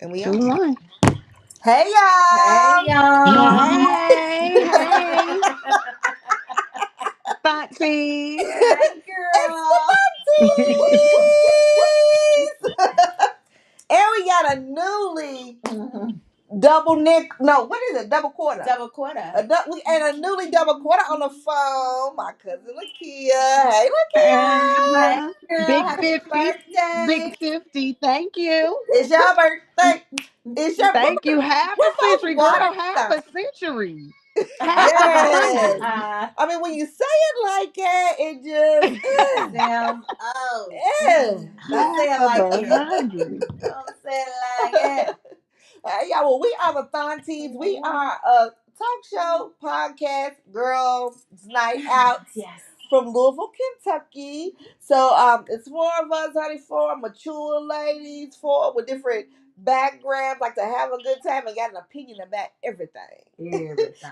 And we Two on. one. Hey Hey y'all! y'all. Hey, hey, Foxies. Hey It's girl. the Whoop, whoop, whoop, Aunties! And we got a newly whoop. double nick. No, what is it? Double quarter. Double quarter. And a newly double quarter on the phone. My cousin Lakia. Hey Hey Uh, girl, Big happy 50. birthday. Big 50. Thank you. Lakia! It's your birthday. It's your Thank you. Half a We're both century, one. girl. Half a century. Half of a Yes. hundred. I mean, when you say it like that, it just, Sounds old. yeah. Don't say Half it of like a that. hundred. Don't say it like that. Yeah, well, we are the Thonties. We are a talk show, podcast, girls' night out Yes. from Louisville, Kentucky. So it's four of us, honey, four mature ladies, four with different backgrounds, like to have a good time and got an opinion about everything.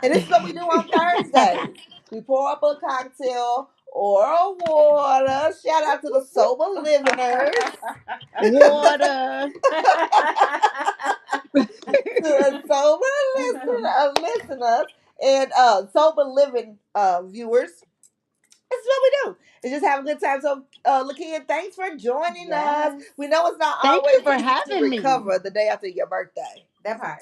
And this is what we do on Thursdays. We pour up a cocktail or a water. Shout out to the sober liveners. Water. To the sober listeners and sober living viewers. This is what we do. It's just have a good time. So, Lakia, thanks for joining us. Yes. We know it's not Thank you always for easy to having me. recover the day after your birthday. That part.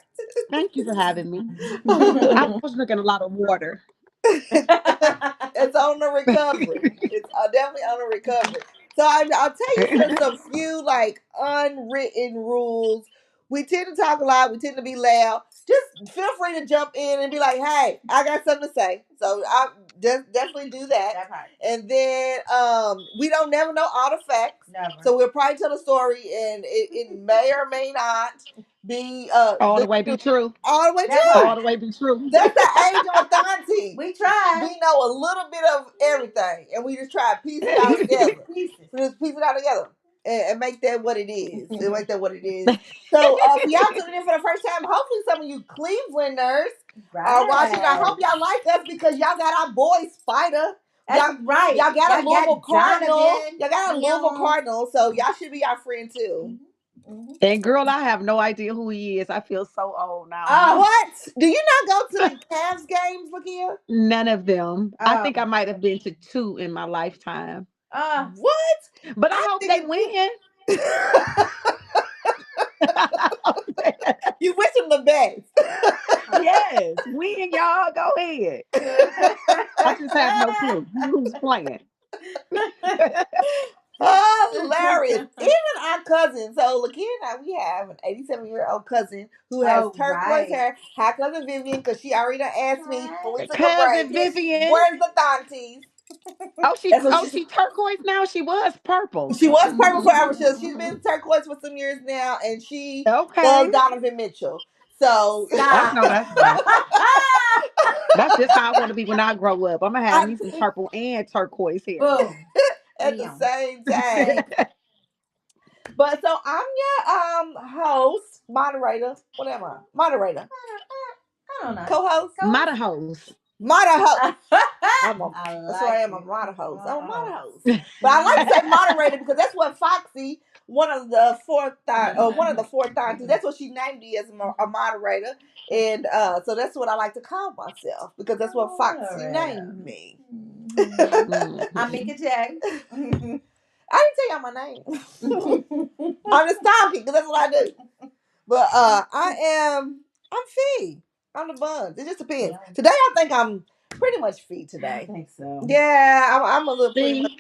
Thank you for having me. I was drinking a lot of water. It's on the recovery. It's definitely on the recovery. So I'll tell you some few like unwritten rules. We tend to talk a lot. We tend to be loud. Just feel free to jump in and be like, "Hey, I got something to say." So I definitely do that. That part. And then we don't never know all the facts. Never. So we'll probably tell a story, and it may or may not be All the way be true. all the way That true. All part. the way be true. That's the age of authority. We tried. We know a little bit of everything, and we just try to piece it all together. Pieces. We just piece it all together and make that what it is. And make that what it is. So, for y'all tuning in for the first time, hopefully some of you Clevelanders are watching. I hope y'all like us because y'all got our boy Spider. That's right. Y'all got a Louisville Cardinal. Donovan. Y'all got a Louisville Cardinal, so y'all should be our friend too. And girl, I have no idea who he is. I feel so old now. What? Do you not go to the Cavs games, Lakia? None of them. I Oh. think I might have been to two in my lifetime. What? But I I hope think they win. You wish them the best. Yes, win, y'all. Go ahead. I just have no clue who's playing. Hilarious. Even our cousin. So Lakia and I, we have an 87-year-old cousin who has turquoise hair. Hi, cousin Vivian, because she already done asked me when we took a break. Cousin Vivian. Where's the Thonties? Oh, That's what she turquoise now. She was purple. she was purple forever. She's been turquoise for some years now, and she Okay. loves Donovan Mitchell. So Oh Stop. no, that's right. That's just how I want to be when I grow up. I'm gonna have me some purple and turquoise hair. Boom. at the same time. But so I'm your host, moderator. What am I? Moderator. I don't know. Co-host. Mata host. Moderator host. I That's like why I am it. a moderator host. I'm a moderator host. But I like to say moderator because that's what Foxy, one of the four Thonties, that's what she named me as a moderator. And so that's what I like to call myself because that's what Foxy named me. I'm Mika J. I didn't tell y'all my name. I'm just talking because that's what I do. But I'm Fee. I'm the buns. It just depends. Yeah. Today I think I'm pretty much Fee today. I think so. Yeah, I'm a little pretty See, much.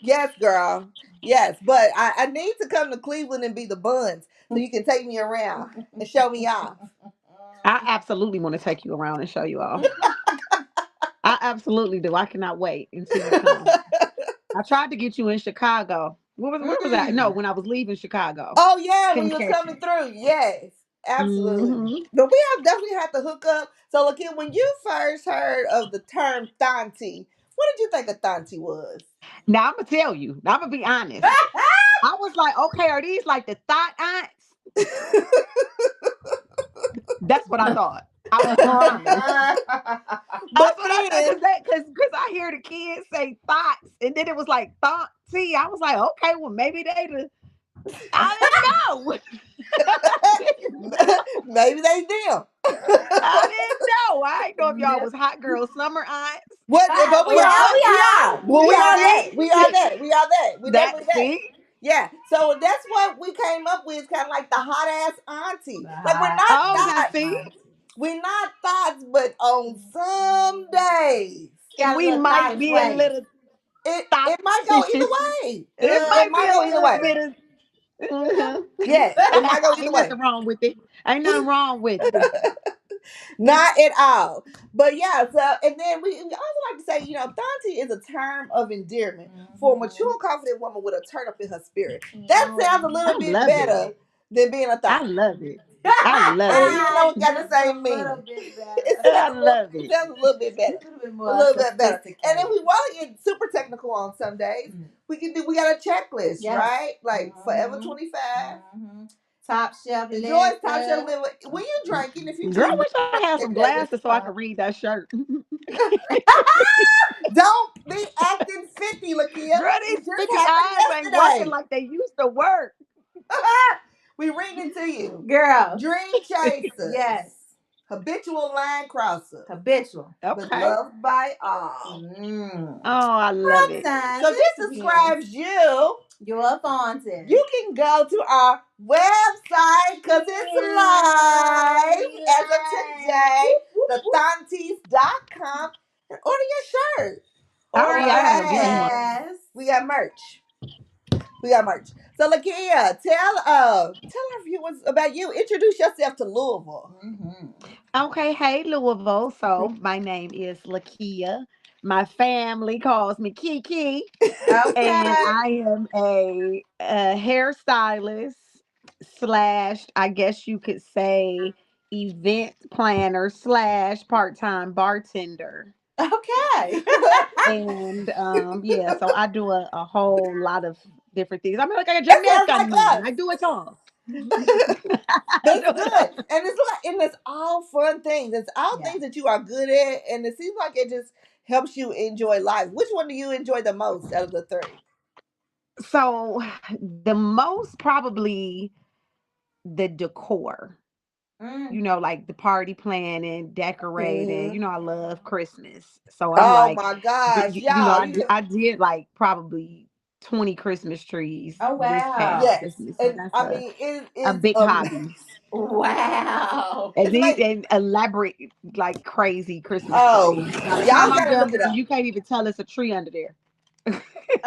Yes, girl. Yes, but I need to come to Cleveland and be the buns so you can take me around and show me off. I absolutely want to take you around and show you all. I absolutely do. I cannot wait until you come. I tried to get you in Chicago. Where was I? No, when I was leaving Chicago. Oh yeah, when Couldn't you was catch coming through, yes, absolutely. Mm-hmm. But we have definitely had to hook up. So, look, when you first heard of the term Thonty, what did you think a Thonty was? Now I'm gonna tell you. Now I'm gonna be honest. I was like, okay, are these like the thought aunts? That's what I thought. I promise. But That's what I then, thought because I hear the kids say thoughts, and then it was like thought. See, I was like, okay, well maybe they the I didn't know. Maybe they them. I didn't know. I didn't know if y'all No. was hot girl summer aunts. What? But we Well, are. we We are. are. Well, we You are that. see? We are that. We are that. We That definitely that. see? Yeah. So that's what we came up with. Kind of like the hot ass auntie. The Like we're hot not Oh, now thoughts. see? auntie. We're not thoughts, but on some days, Got a We little might thought be a sway. little it might go thought. either way. It It might be might a go either little way. bit of. Yes, it might go either Ain't way. nothing wrong with it. Ain't nothing wrong with it. Not at all. But yeah, so and then we also like to say, Thonti is a term of endearment for a mature, confident woman with a turn up in her spirit. That sounds a I little bit love it. better than being a I thought. love it. I love And it. even though it got the Just a same little meaning, bit it better. I sounds a little, love it it. sounds a little bit A better. little bit A more little bit better. And if sophisticated. we want to get super technical on some days, Mm. we got a checklist, Yes. right? Like Forever Mhm. 25. Mhm. Top shelf Enjoy top shelf liquor. liver. When you drinking, if you Girl, I choose wish I had some every day, that's glasses so I fine. could read that shirt. Don't be acting 50, Lakia. Girl, It these just 50 happened eyes ain't working yesterday. like they used to work. We reading it to you. Girl. Dream chasers, Yes. habitual line crosser, Habitual. but Okay. loved by all. Oh, Mm. I love it. Sometimes So it this depends. describes you. You're haunted. You can go to our website because it's live as of today, thethontes.com, and order your shirt. Oh, Or Or yeah, I gotta go get me one. yes. we got merch. We got merch. So Lakia, tell our viewers about you. Introduce yourself to Louisville. Mm-hmm. Okay, hey Louisville. So my name is Lakia. My family calls me Kiki, and Okay. I am a hairstylist slash, I guess you could say, event planner slash part-time bartender. Okay. And yeah, so I do a whole lot of different things. I mean, like a That sounds Jamaican like man. us. I do it all. I But do it's it good. all. And it's all fun things. It's all Yeah. things that you are good at. And it seems like it just helps you enjoy life. Which one do you enjoy the most out of the three? So the most probably the decor. Mm. You know, like the party planning, decorating. Hmm. You know, I love Christmas. So I'm Oh like, my gosh, y'all. You I did like probably 20 Christmas trees Oh this past wow. yes. Christmas. So And that's I mean it a is big amazing. hobby. Wow. And It's these amazing. and elaborate, like crazy Christmas Oh, trees. By the time y'all I'm gotta done look it with them, up. you can't even tell it's a tree under there.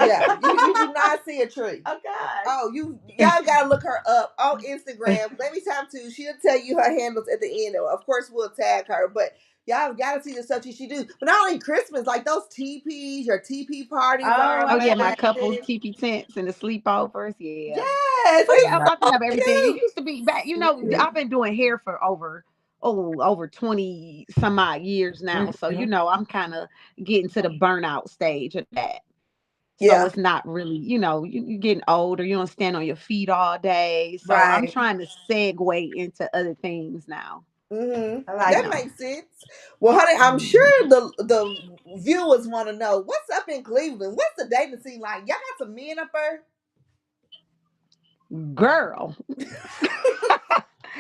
Yeah. You do not see a tree. Oh gosh. Oh, y'all gotta look her up on Instagram. Maybe time to. She'll tell you her handles at the end. Of course, we'll tag her, but y'all gotta see the stuff she do. But not only Christmas, like those TPs, your TP parties are Oh Oh yeah, my amazing. couples teepee tents and the sleepovers. Yeah. Yes, So it's yeah, wow. so I think of so everything. It cute. used to be back, you know, I've been doing hair for over 20 some odd years now. So, Mm-hmm. you know, I'm kind of getting to the burnout stage of that. So Yeah. it's not really, you're getting older. You don't stand on your feet all day. So I'm Right. trying to segue into other things now. I You like That it. know, makes sense. Well, honey, I'm Mhm. sure the viewers want to know what's up in Cleveland. What's the dating scene like? Y'all got some men up there? Girl.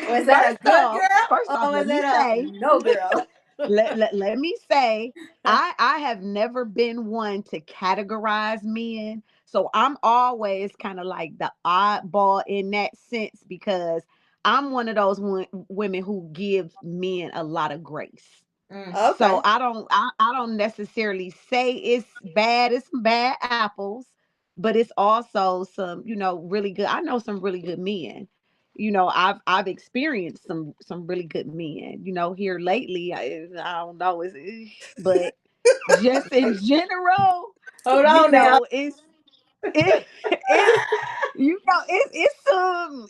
Was that a good First girl off, or was let me that a say, no girl? let me say, I have never been one to categorize men. So I'm always kind of like the oddball in that sense because I'm one of those women who give men a lot of grace. Mm. So Okay. I don't necessarily say it's bad, it's some bad apples, but it's also some, really good. I know some really good men. I've experienced some really good men, here lately. I don't know, but just in general, Hold on now. it's it's some.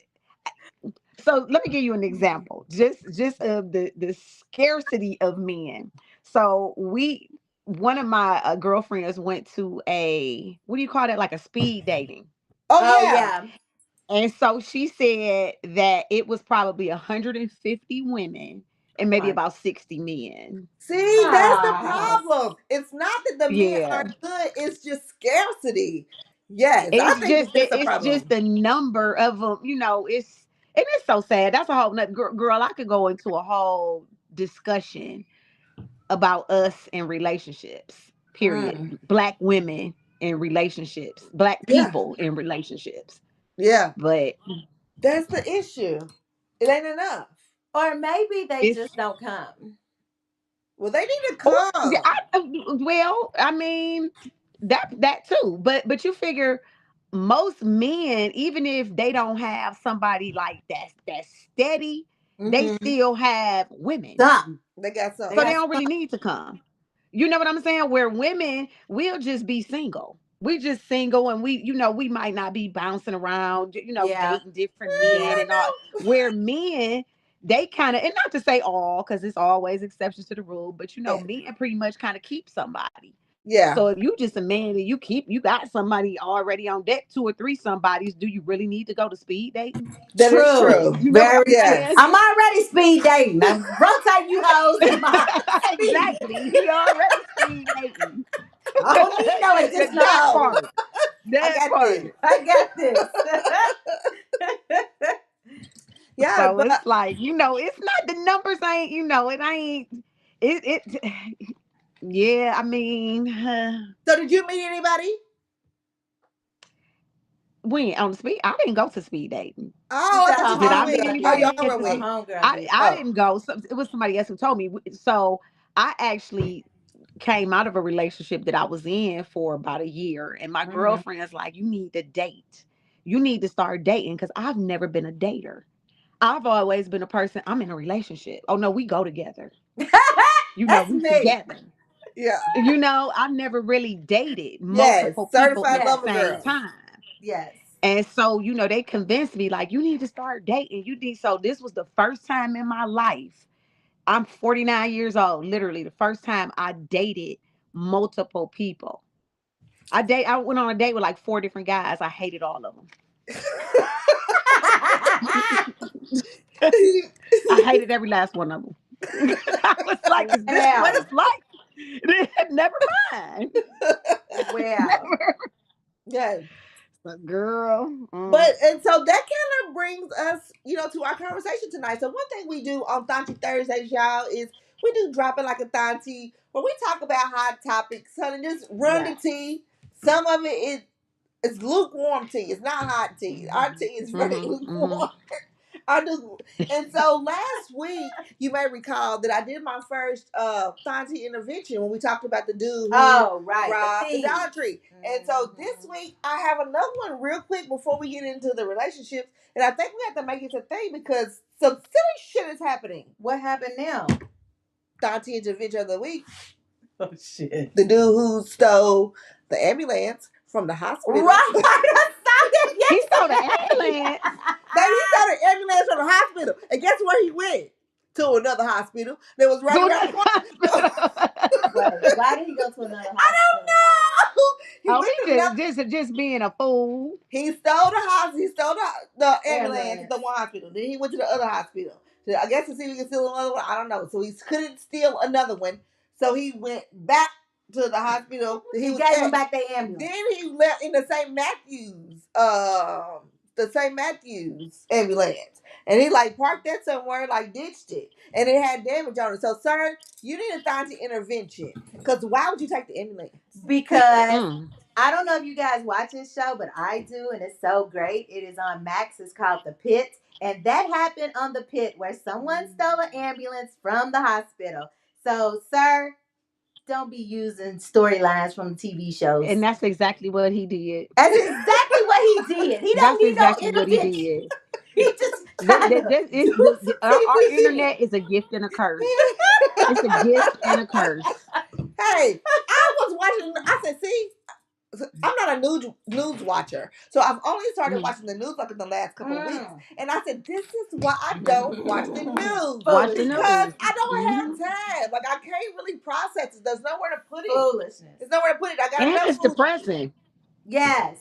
So let me give you an example, just of the scarcity of men. So one of my girlfriends went to a, what do you call that, like a speed dating. Oh Oh yeah. yeah. And so she said that it was probably 150 women and maybe Right. about 60 men. See, that's the Ah. problem. It's not that the men Yeah. aren't good, it's just scarcity. Yes, I It's think just that that's a it's just problem. the number of them, and it's so sad. That's a whole girl. I could go into a whole discussion about us in relationships. Period. Mm. Black women in relationships. Black Yeah. people in relationships. Yeah. But That's the issue. It ain't enough. Or maybe they it's just don't come. Well, they need to oh, yeah, come. well, I mean that too. But you figure most men, even if they don't have somebody like that's steady, they Mm-hmm. still have women. Some. They got They So something. they got don't some. really need to come. You know what I'm saying? Where women will just be single. We just single and we might not be bouncing around, Yeah. dating different men Yeah. and all. Where men, they kind of, and not to say all, because it's always exceptions to the rule, but Yeah. men pretty much kind of keep somebody. Yeah. So if you just a man and you got somebody already on deck, two or three somebodies, do you really need to go to speed dating? That is True. true. You know what Very I'm true. Yes. saying? I'm already speed dating. I'm rotate you hoes in my speed. Exactly. You already speed dating. I don't need no additional That hoes. part. I That got this. part. I got this. Yeah, So but it's like, it's not the numbers ain't, it ain't it yeah, I mean, so did you meet anybody? when on the speed, I didn't go to speed dating. She Oh, I said thought her you Did said you I went. meet homegirl Oh, anybody y'all did. at went the Her with. homegirl I did. I Oh. didn't go. It was somebody else who told me. So I actually came out of a relationship that I was in for about a year, and my Mm-hmm. girlfriend's like, "You need to date. You need to start dating," because I've never been a dater. I've always been a person. I'm in a relationship. Oh no, we go together. That's We me. together. Yeah. I never really dated Yes. multiple people Certified at the Yes. lover same girl. time. Yes. And so, they convinced me like you need to start dating. You need so this was the first time in my life. I'm 49 years old, literally the first time I dated multiple people. I went on a date with like four different guys. I hated all of them. I hated every last one of them. I was like, is this what Wow. it's like? Never mind. Wow. Never. Yeah. But girl. But and so that kind of brings us, to our conversation tonight. So one thing we do on Thonty Thursdays, y'all, is we do drop it like a Thonty, where we talk about hot topics, honey. Just run the Yes. tea. Some of it is it's lukewarm tea. It's not hot tea. Our tea is very Mm-hmm. lukewarm. I do. And so last week, you may recall that I did my first Thonty intervention when we talked about the dude who Oh, right. robbed the The Dollar thieves. Tree. And so this week, I have another one real quick before we get into the relationships. And I think we have to make it a thing because some silly shit is happening. What happened now? Thonty intervention of the week. Oh shit. The dude who stole the ambulance from the hospital. Right. I saw that He stole the yesterday. ambulance. Baby, he stole the ambulance from the hospital. And guess where he went? To another hospital that was right To around the another corner. hospital. Wait, why did he go to another I don't hospital? know. He Oh, went to he another. just being a fool. He stole the house. He stole the ambulance at Ambulance. the one hospital. Then he went to the other hospital. So I guess to see if he could steal another one. I don't know. So he couldn't steal another one. So he went back to the hospital that He was gave at. him back their ambulance. Then he left in the St. Matthews ambulance. And he like parked that somewhere, like ditched it. And it had damage on it. So, sir, you need a Thonty intervention. Because why would you take the ambulance? Because Mm. I don't know if you guys watch this show, but I do, and it's so great. It is on Max. It's called The Pit. And that happened on The Pit where someone stole an ambulance from the hospital. So, sir, don't be using storylines from TV shows. And that's exactly what he did. That's exactly what he did. He don't That's need no exactly what he intervention. did. He just trying to do some Our TV internet is a gift and a curse. It's a gift and a curse. Hey, I was watching. I said, see, I'm not a news watcher, so I've only started Mm. watching the news like in the last couple of weeks. shit. And I said, this is why I don't watch the news Watch the because Foolishness. news. I don't have Hmm. time. Like I can't really process it. There's nowhere to put it. Foolishness. There's nowhere to put it. I got And enough it's food. depressing. Yes,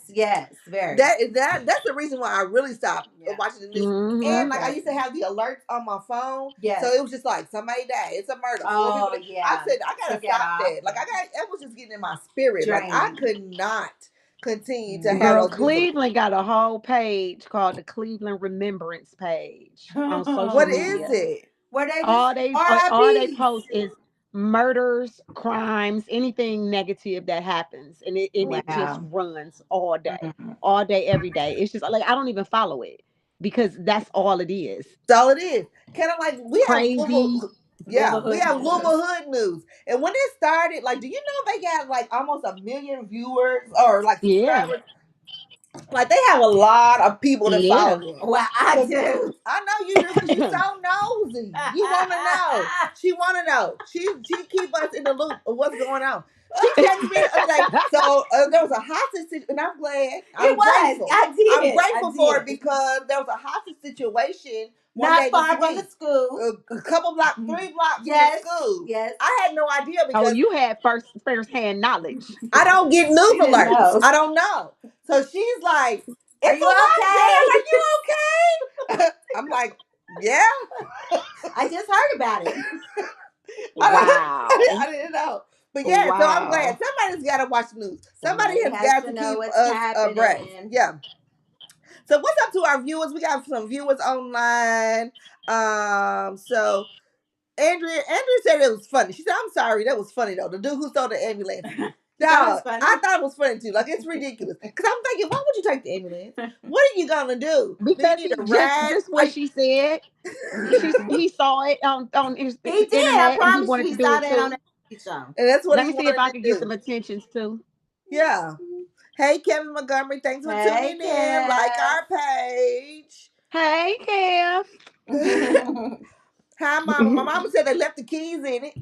very. That's the reason why I really stopped Yeah. watching the news. Hmm. And like I used to have the alerts on my phone, Yes. so it was just like somebody died, it's a murder. Oh, I yeah. said I gotta Took it stop off. that. Like it was just getting in my spirit. Like I Draining. could not continue to have Girl, those beautiful. Cleveland got a whole page called the Cleveland Remembrance page on social What is media. it? Where they just All they RIPs. post is murders, crimes, anything negative that happens, and it just Wow. runs Mhm. all day, every day. It's just like I don't even follow it because that's all it is. That's all it is. Kind of like we have Crazy. Louisville. Yeah, Louisville we Hood have News. Louisville Hood News. And when it started, like, do you know they got like almost a million viewers or like Yeah, subscribers? Like they have a lot of people that follow yeah. them. Well, I 'Cause do. I know you do because you so nosy. You want to know. She want to know. She keep us in the loop of what's going on. She texted me the other day. So there was a hostage situation, and I'm glad. It I'm was. grateful. I I'm did. I grateful for it did. because there was a hostage situation one Not day this far from the week. school. A couple blocks, 3 blocks from the Yes. school. Yes. I had no idea Oh, because you had first hand knowledge. I don't get news She didn't alerts. know. I don't know. So she's like, Are "It's a you lot, Jan. okay? Are you okay?" I'm like, "Yeah." I just heard about it. Wow. I didn't know. But yeah, so I'm glad Wow. somebody's got to watch the news. Somebody Somebody has has got to to know keep what's us abreast. happening. Yeah. So what's up to our viewers? We got some viewers online. So Andrea said it was funny. She said, "I'm sorry, that was funny though. The dude who stole the ambulance." You thought it was Dog, funny? I thought it was funny too. Like it's ridiculous. Cause I'm thinking, why would you take the ambulance? What are you gonna do? Do you Because need he a just ride? just what she said. He saw it on his He did. I internet and he promise you, wanted to he do saw it that on too. that TV show. And that's what Let he me see if wanted I to can get some do. attentions too. Yeah. Hey, Kevin Montgomery, thanks for Hey, tuning in. Like Kev. our page. Hey, Kev. Hi, Mama. My mama said they left the keys in it.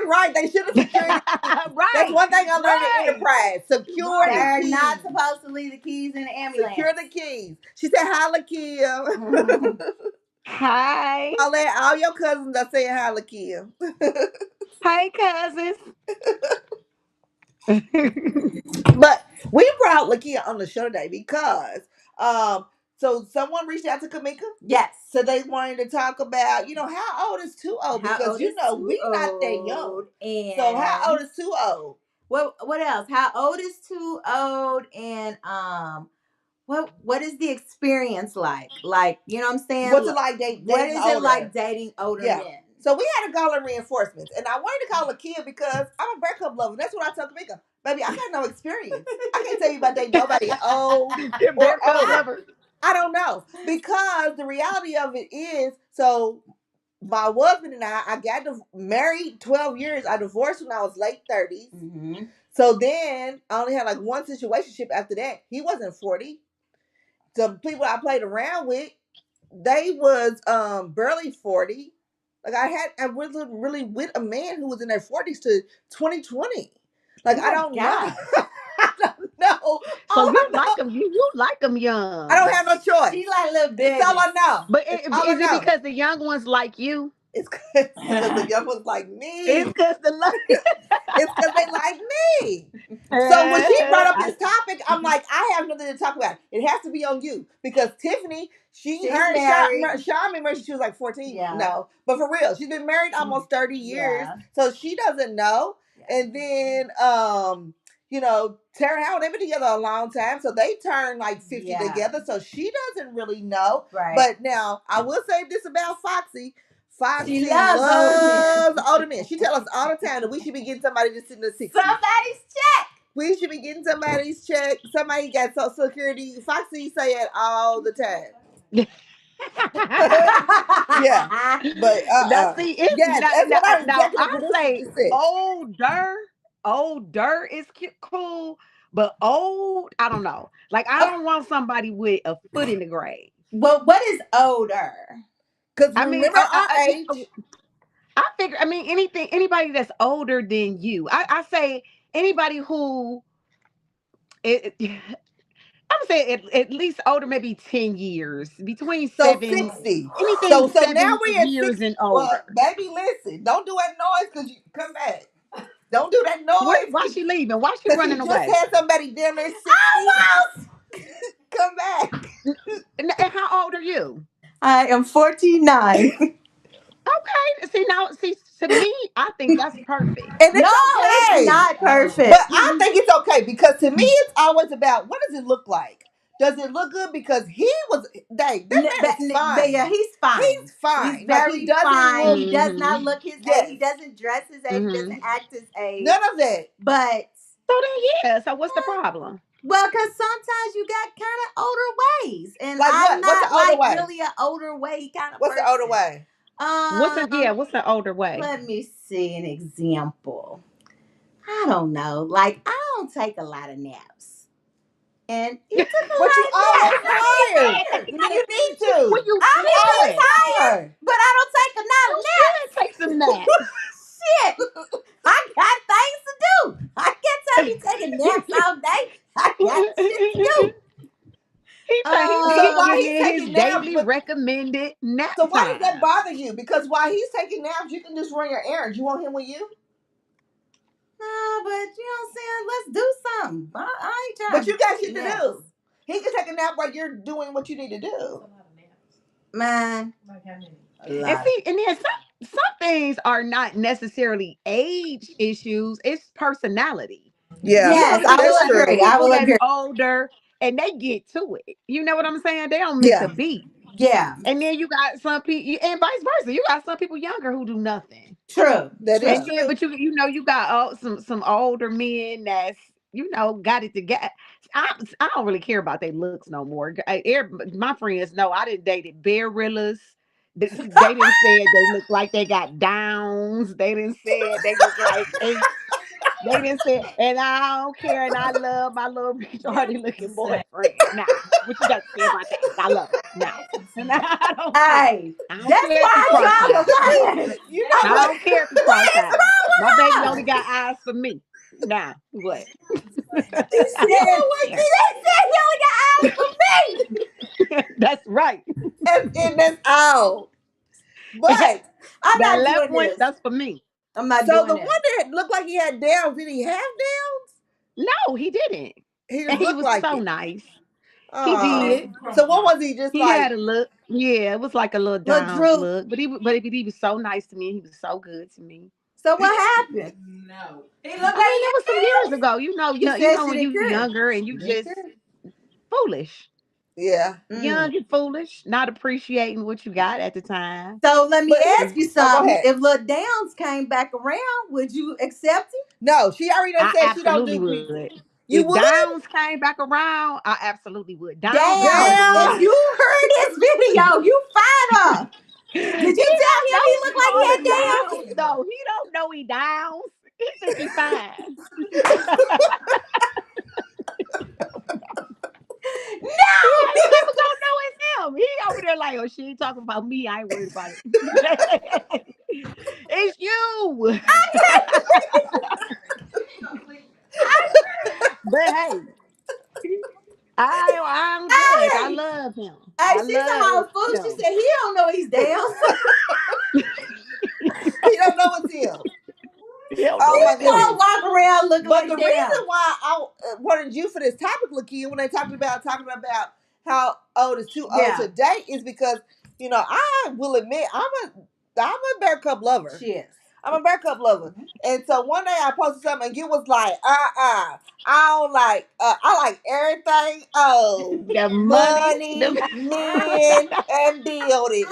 Right, they should have secured the keys. That's Right, one thing I learned in right, enterprise. Secure the right. They're not keys. supposed to leave the keys in the ambulance. Secure the keys. She said, hi, Lakia. Hi, All your cousins are saying hi, Lakia. hi, cousins. But we brought Lakia on the show today because so someone reached out to Kamika. Yes. So they wanted to talk about, how old is too old? How Because old is too we not that young. old? So how old And is too old? what else? How old is too old? And what is the experience like? Like, you know what I'm saying? What's it like What dating is it like older? dating older Yeah. men? So we had to call in reinforcements. And I wanted to call a kid because I'm a breakup lover. That's what I told Kamika. Baby, I got no experience. I can't tell you about dating nobody old or Bear Cub older. lover. I don't know. Because the reality of it is, so my husband and I got married 12 years. I divorced when I was late 30s. Mm-hmm. So then I only had like one situationship after that. He wasn't 40. The people I played around with, they was barely 40. Like I wasn't really with a man who was in their 40s to 2020. Like Oh I my don't know. God. I don't know. So All you I like know, them? You like them I don't young? have no choice. She's like little It's all babies. I know. But It's all I is it know. because the young ones like you? It's because the young ones like It's me. because the It's because they like me. So when she brought up I, this topic, I'm like, I have nothing to talk about. It has to be on you because Tiffany, She's her and married. Sean been married since she was like 14. Yeah. No, but for real, she's been married almost 30 years, Yeah. so she doesn't know. Yeah. And then, Tara Howard, they've been together a long time, so they turned like 50 Yeah. together, so she doesn't really know. Right. But now, I will say this about Foxy. She Foxy loves older men. loves older men. She tells us all the time that we should be getting somebody that's in the 60s. Somebody's check. We should be getting somebody's check. Somebody got Social Security. Foxy say it all the time. Yeah. But Now see, it's yes, that's what our now executive I producer say just said. older is cool, but old, I don't know. Like I don't want somebody with a foot in the grave. Well, what is older? Because I mean, remember our age. I figure. I mean, anybody that's older than you. I say anybody who I'm saying at least older, maybe 10 years, between So seven, 60. anything So now we're at years 60. and Well, older. baby, listen. Don't do that noise because you come back. Don't do that noise Why she leaving? Why she because she running just away? had somebody down there 60. Come back. And how old are you? I am 49. Okay. See now, To me, I think that's perfect. And No, it's it's okay. not But perfect. I think it's okay because to me, it's always about what does it look like? Does it look good? Because he was, dang, that man is But yeah, fine. he's fine. He's He's fine. Like he very doesn't fine. look, He does not Mm-hmm. look his age. yes, He doesn't dress his age. He doesn't Mm-hmm. act his age. none of that. But So then, yeah. So what's the problem? well, because sometimes you got kind of older ways, and Like I'm what? What's the not older like way? really an older way kind of What's the older person. way? What's the older way? Let me see an example. I don't know. Like I don't take a lot of naps, and you took a But you lot of always naps. How you tired. mad? You You need when to. you I'm You always always stressed, tired, tired. but I don't take a lot you of should naps. take some naps. Shit, I got things to do. I can't tell you taking naps all day. I got shit to do. So He why Uh, getting he's in his taking naps? daily But recommended nap so why does that time. bother you? Because while he's taking naps, you can just run your errands. You want him with you? no, but you know what I'm saying? Let's do something. I ain't But trying you to got take shit to naps. do. He can take a nap while you're doing what you need to do. Man, a And lot of. see, and then some things are not necessarily age issues, it's personality. Yeah, You know, Yes, you I you will that's got some true. agree. I people will that's agree. older and they get to it. You know what I'm saying? They don't miss a Yeah, beat. Yeah, And then you got some people, and vice versa. You got some people younger who do nothing. true, that is And true. then, true. but you know, you got some older men that's got it together. I don't really care about their looks no more. My friends know I didn't dated bear gorillas. They didn't say they look like they got downs. They didn't say they look like they didn't say, and I don't care, and I love my little retarded looking boyfriend. Now, what you got to say about that? I love him now, and I don't care. Hey, I don't that's care if he why I draw cross-eyed. the line. You know I what? don't care if he cross-eyed. My baby only got eyes for me. Now, what? He You said, know what? Yeah, they said he only got eyes for me. that's right. And that's all. But I'm That not left doing one, this. that's for me. I'm not so doing the one this. that looked like he had downs, did he have downs? No, he didn't. He just And he looked was like so it. nice. He Oh, did. so what was he just He like? had a look. Yeah, it was like a little Look, Downs Drew. look. But he was so nice to me. He was so good to me. So what happened? He looked like I mean, he it was some years ago. She You said know she when didn't you care. younger and She you didn't just care. foolish. Yeah, Mm. Young and foolish, not appreciating what you got at the time. So let me but he. ask you Oh, go something. ahead. If Lil Downs came back around, would you accept him? No, she already done I said she don't absolutely do would. people. You If would? Downs came back around, I absolutely would. Downs is a Damn. perfect If Damn. man. you heard this video, you find her. He Did you tell don't him know he he looked like he called had him dams? Downs, though. He don't know he Downs. He think he fine. People gonna know it's him. He over there like, oh, she ain't talking about me. I ain't worried about it. It's you. But hey, I don't judge. I Hey, love him. hey, I she's love somehow fool. She him. said he don't know he's dams. He don't know it's him. He don't Oh know my it's You him. don't goodness. walk around looking But like the reason dams. why I wanted you for this topic, Lakia, when they talking about how old is too old Yeah, to date, is because I will admit I'm a bear cup lover. she is. I'm a bear cup lover, and so one day I posted something, and you was like, I don't like, I like everything old, The money, money, the men, and buildings.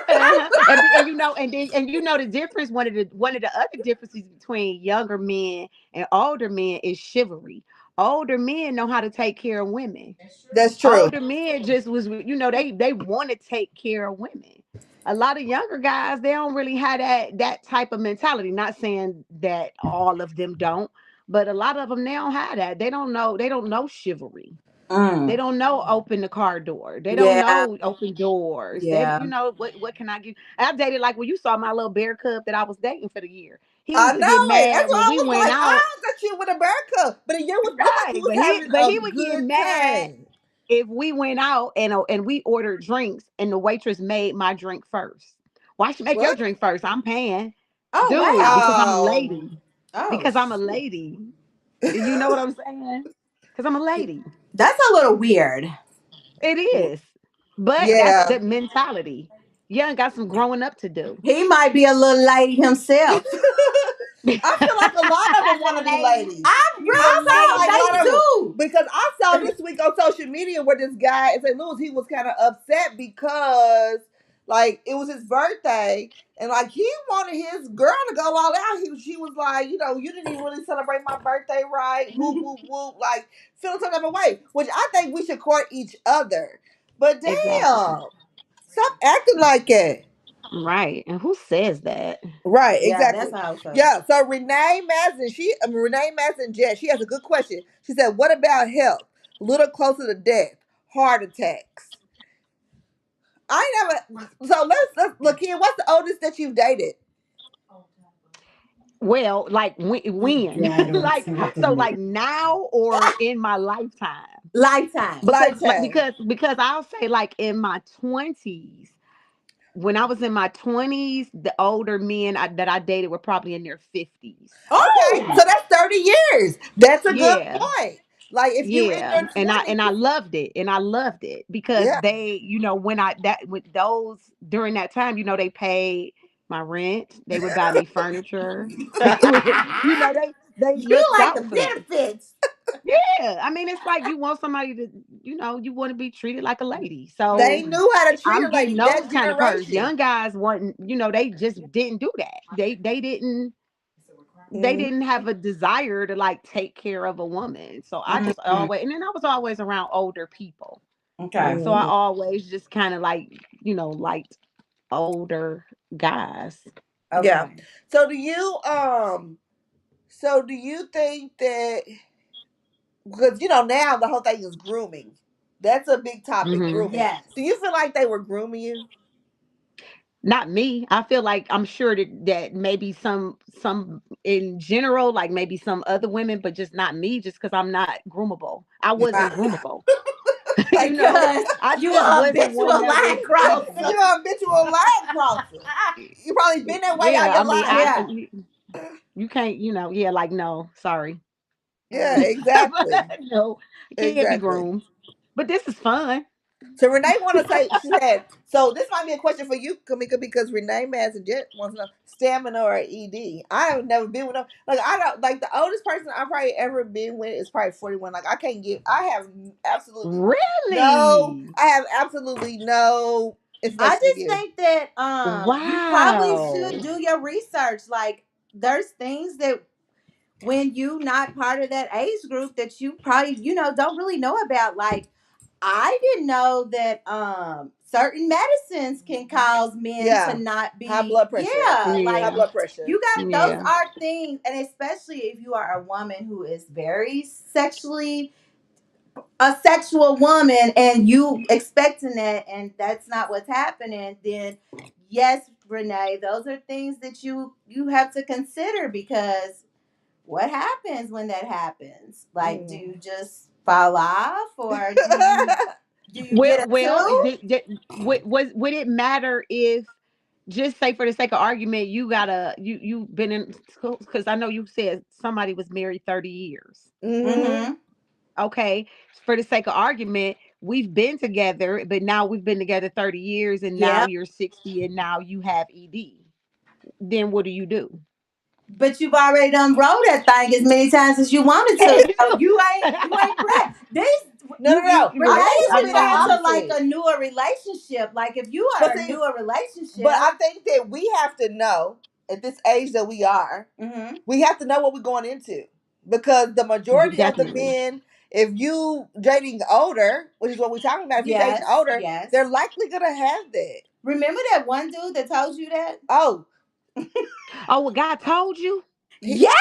and and you know the difference. One of the other differences between younger men and older men is chivalry. Older men know how to take care of women. That's true. Older men just they want to take care of women. A lot of younger guys, they don't really have that type of mentality. Not saying that all of them don't, but a lot of them, they don't have that. They don't know chivalry. They Mm. don't know open the car door. They don't Yeah, know open doors. yeah. What can I give? I dated, like, when you saw my little bear cub that I was dating for the year. He I used to get know it. That's mad when why I we was went like, out. I got you with a bear cup, but you looked like Right, you was but he having but a he would get good mad time. if we went out and we ordered drinks and the waitress made my drink first. Why she make your What? drink first? I'm paying. Oh Dude, wow. because I'm a Oh, lady. Oh Because I'm a shit. lady. You know what I'm saying? Because I'm a lady. That's a little weird. It is. But that's yeah. the mentality. Yeah, and got some growing up to do. He might be a little lady himself. I feel like a lot of them want to be Lady. ladies. I You I a real feel talk, like a lady. lot they of them do. because I saw this week on social media where this guy in St. Louis he was kind of upset because like it was his birthday and like he wanted his girl to go all out. She was like, you know, you didn't even really celebrate my birthday right. Whoop whoop whoop. Like feeling some type of way, which I think we should court each other. But Exactly. damn, stop acting like it. Right. And who says that? Right, Yeah, that's exactly. how I feel. Yeah. So Renee Madsen, Jess, she has a good question. She said, "What about health? A little closer to death, heart attacks." I ain't never. So let's look here. What's the oldest that you've dated? Well, like when? Yeah, don't Like talk to so me. like now or in my lifetime? Lifetime. Because like Lifetime. because I'll say like in my 20s, when I was in my 20s, the older men that I dated were probably in their 50s. Okay, so Oh, that's 30 years. That's a good Yeah. point. Like if you in Yeah, your and I 20s, loved it, and I loved it because yeah. they, when I that with those during that time, they paid my rent, they would buy me furniture, they would, they you looked like the out for me. benefits. Yeah, I mean, it's like you want somebody to, you want to be treated like a lady. So They knew how to treat I'm a getting lady. those That kind of purse. generation. Young guys weren't, they just didn't do that. They Mhm. didn't have a desire to like take care of a woman. So I just Mhm. always, and then I was always around older people. Okay. So I Mhm. always just kind of like, liked older guys. Yeah. Okay. So do you so do you think that because now the whole thing is grooming. That's a big topic, Hmm. grooming. Yes. Do you feel like they were grooming you? Not me. I feel like I'm sure that maybe some in general, like maybe some other women, but just not me, just because I'm not groomable. I wasn't Right. groomable. you Like know, Because I you just a wasn't one habitual that was line crosser. you're an habitual line crosser. You probably been that way all yeah, I your mean, life. Yeah. you can't, yeah, like no, sorry. Yeah, exactly. No, it can't be Exactly. groomed. But this is fun. So Renee want to say she said. So this might be a question for you, Kamika, because Renee Massaget wants to know stamina or ED. I have never been with them. Like I don't like the oldest person I've probably ever been with is probably 41. Like I can't give. I have absolutely no. Really? I have absolutely no I information to just give. think that you probably should Wow. do your research. Like there's things that when you not part of that age group that you probably, don't really know about. Like I didn't know that certain medicines can cause men to Yeah, not high be, blood pressure. yeah, High like Yeah. blood pressure. you got those Yeah. are things, and especially if you are a woman who is very sexually a sexual woman and you expecting that and that's not what's happening, then yes, Renee, those are things that you have to consider because what happens when that happens? Like, do Mm. you just fall off, or do you get a Well, two? would it matter if, just say for the sake of argument, you've been in school, because I know you said somebody was married 30 years. hmm Mm-hmm. Okay, for the sake of argument, we've been together, but now we've been together 30 years, and now Yep. you're 60, and now you have ED. Then what do you do? But you've already done roll that thing as many times as you wanted to. So you ain't playing. This No, no, you no. Renee I Right. think it's is I gonna be the referring mean, to like opposite. a newer relationship. Like if you But are a see, newer but relationship. I think that we have to know at this age that we are, Mm-hmm. we have to know what we're going into because the majority of the definitely. men, if you dating older, which is what we're talking about, if you dating Yes. older, Yes. they're likely gonna have that. Remember that one dude that told you that? Oh, Oh, what God told you? he Yes.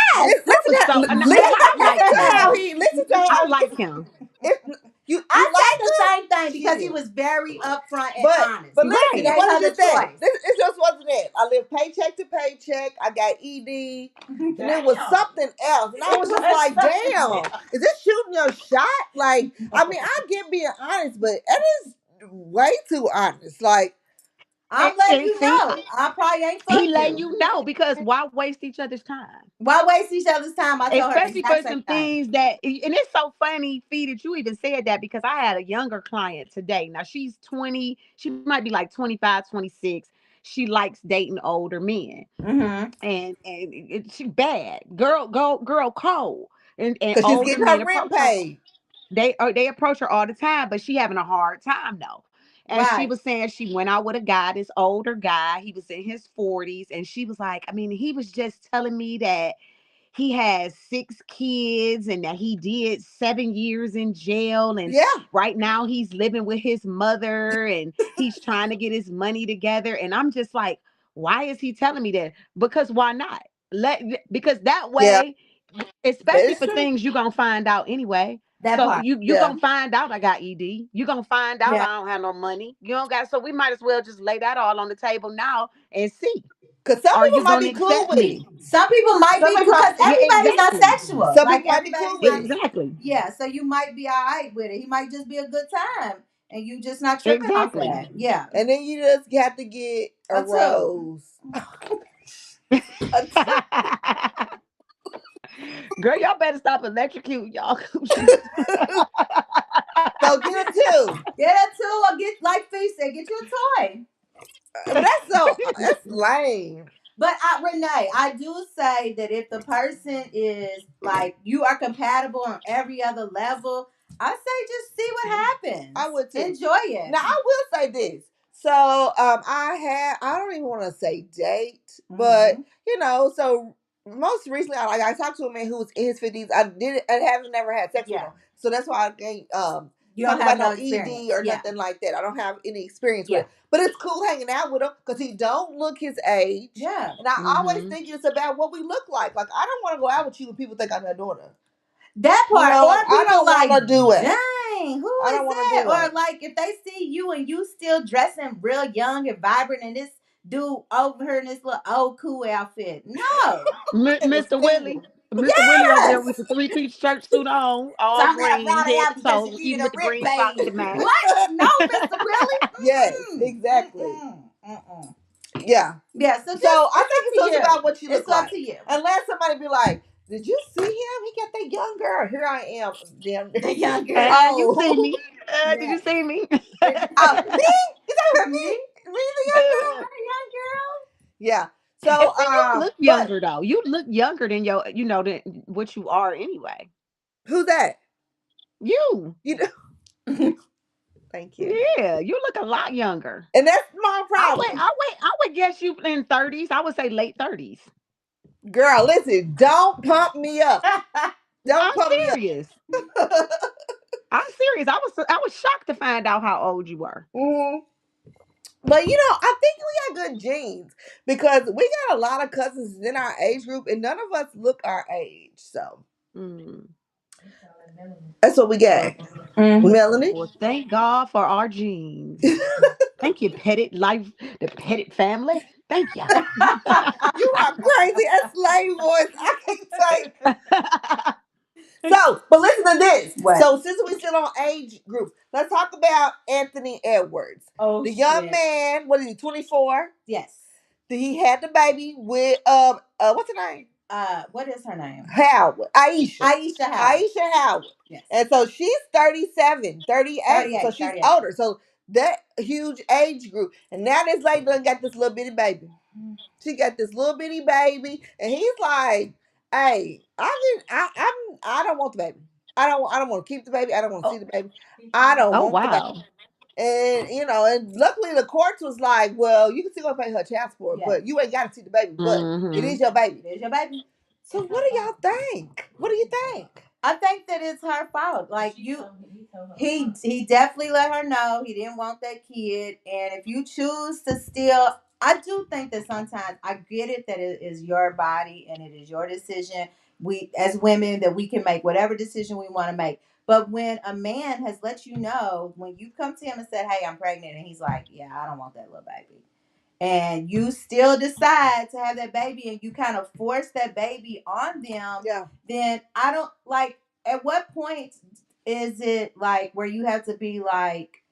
That was so. listen I like to how him. he listen to how I he like him. if you I like say the same thing him, because he shit. was very upfront and But honest. but He listen, it Right. gave wasn't her the just that. choice. It just wasn't that. I lived paycheck to paycheck. I got ED, and it was Damn. something else. And I It was just was like, something damn, is this shooting your shot? Like, I mean, I get being honest, but it is way too honest. Like, I'm letting And you see, know. I probably ain't he fuck letting you. you know because why waste each other's time? Why waste each other's time? I told her the Especially exact for same some thing. things that, and it's so funny, Fee, that you even said that because I had a younger client today. Now she's 20, she might be like 25, 26. She likes dating older men. Mm-hmm. She bad. Girl cold. And Because she's older getting men her rent approach her. paid. They approach her all the time, but she having a hard time though. And she Right. was saying she went out with a guy, this older guy. He was in his 40s. And she was like, I mean, he was just telling me that he has 6 kids and that he did 7 years in jail. And Yeah. right now he's living with his mother and he's trying to get his money together. And I'm just like, why is he telling me that? Because why not? Because that Yeah. way, especially It's for true. things you're gonna find out anyway. That So part. you Yeah. gonna find out I got ED. You gonna find out Yeah. I don't have no money. You don't got, so we might as well just lay that all on the table now and see. Because some Are people you might gonna be cool accept with it. me? Some people might Some be people because might, Yeah, everybody's not exactly. sexual. some Like people might be cool everybody's with not. it. Exactly. Yeah. So you might be all right with it. He might just be a good time, and you just not tripping off Exactly. that. Yeah. And then you just have to get a A two. rose. A two. Girl, y'all better stop electrocuting y'all coochies. So get a two. Get a two or get like Fee said, get you a toy. But that's lame. But Renee, I do say that if the person is like you are compatible on every other level, I say just see what happens. I would too. Enjoy it. Now I will say this. So I don't even want to say date, but Mhm. so most recently I talked to a man who was in his 50s. I haven't never had sex with Yeah. him. So that's why I can't You talk don't have about no no ED experience. or Yeah. nothing like that. I don't have any experience with Yeah. it. But it's cool hanging out with him because he don't look his age. Yeah. And I always Hmm. think it's about what we look like. Like I don't want to go out with you when people think I'm your daughter. That part. Or I people don't like, want to do it. dang, who I is don't want to that? do Or it. like if they see you and you still dressing real young and vibrant and this dude over here in this little old cool outfit. No. It was Mr. Willie. cool. Mr. Willie over there Yes. with the three-piece shirt suit on, all Talking about green, brought it head out to because toe, you needed even a with the rent green socks to paid. match. What? No, Mr. Yes, Willie? exactly. Mm-mm. Yeah. Yeah, so just So I it's up think to it's you. about what you look It's up like. to you. Unless somebody be like, "Did you see him? He got that young girl." Here I am, damn. The young girl. You see Oh, me? Did Yeah. you see me? oh, me? Is that Me? me the young girl? The young girl? Yeah. And So, see, you look but younger though. You look younger than than what you are anyway. who's that? You, You know, thank you. yeah, you look a lot younger. And that's my problem, I would guess you in 30s. I would say late 30s. girl. Listen, don't pump me up. Don't I'm pump me up. serious. I'm serious. I was shocked to find out how old you were. Mhm. But I think we got good genes because we got a lot of cousins in our age group, and none of us look our age. So Mm. that's what we got. Mhm. Melanie, Well, thank God for our genes. you Thank you, Pettit Life, the Pettit family. Thank you. are crazy. That's slave voice. I can't take. So, but listen to this. What? So, since we're still on age groups, let's talk about Anthony Edwards, Oh the young shit. man. What is he? 24. Yes. He had the baby with what's her name? What is her name? Howard, Aisha. Aisha Howard. Aisha Howard. Yes. And so she's 37, 38. So 38, she's 38. older. So that huge age group. And now this lady done got this little bitty baby. She got this little bitty baby. And he's like, hey, I don't want the baby. I don't want to keep the baby. I don't want to see Oh, the baby. I don't Oh want the baby. wow. And luckily the courts was like, well, you can still go pay her child support, yeah. but you ain't got to see the baby. But it Hmm. is your baby. There's your baby. So what do y'all think? What do you think? I think that it's her fault. Like he definitely let her know he didn't want that kid. And if you choose to still, I do think that sometimes I get it that it is your body and it is your decision. We as women that we can make whatever decision we want to make. But when a man has let you know, when you come to him and said, "Hey, I'm pregnant," and he's like, "Yeah, I don't want that little baby," and you still decide to have that baby and you kind of force that baby on them, Yeah. then I don't like at what point is it like where you have to be like,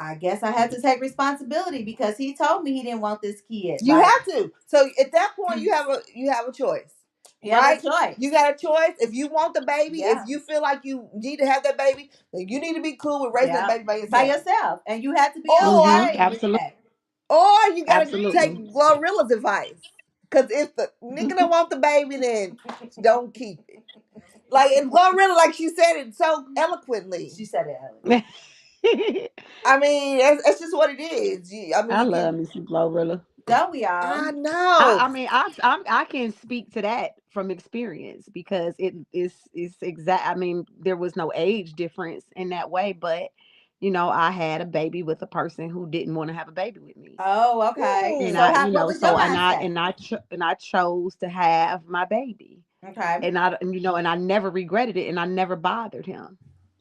I guess I had to take responsibility because he told me he didn't want this kid. You Like, have to. So at that point, you have a choice, you have a right? choice. You got a choice. If you want the baby, if Yeah. you feel like you need to have that baby, then you need to be cool with raising that Yeah. baby by By yourself. yourself. And you have to be Or okay with Absolutely. that. you gotta Absolutely. take Glorilla's advice. Cause if the nigga don't want the baby, then don't keep it. Like and Glorilla, like she said it so eloquently. She said it earlier. I mean, that's just what it is. I mean, I you love can. me some Glorilla. Don't we all? I know. I mean, I can speak to that from experience because it's exact. I mean, there was no age difference in that way, but I had a baby with a person who didn't want to have a baby with me, Oh, okay. and So Hmm. I, how what was your mindset? and I chose to have my baby, Okay. and I never regretted it, and I never bothered him.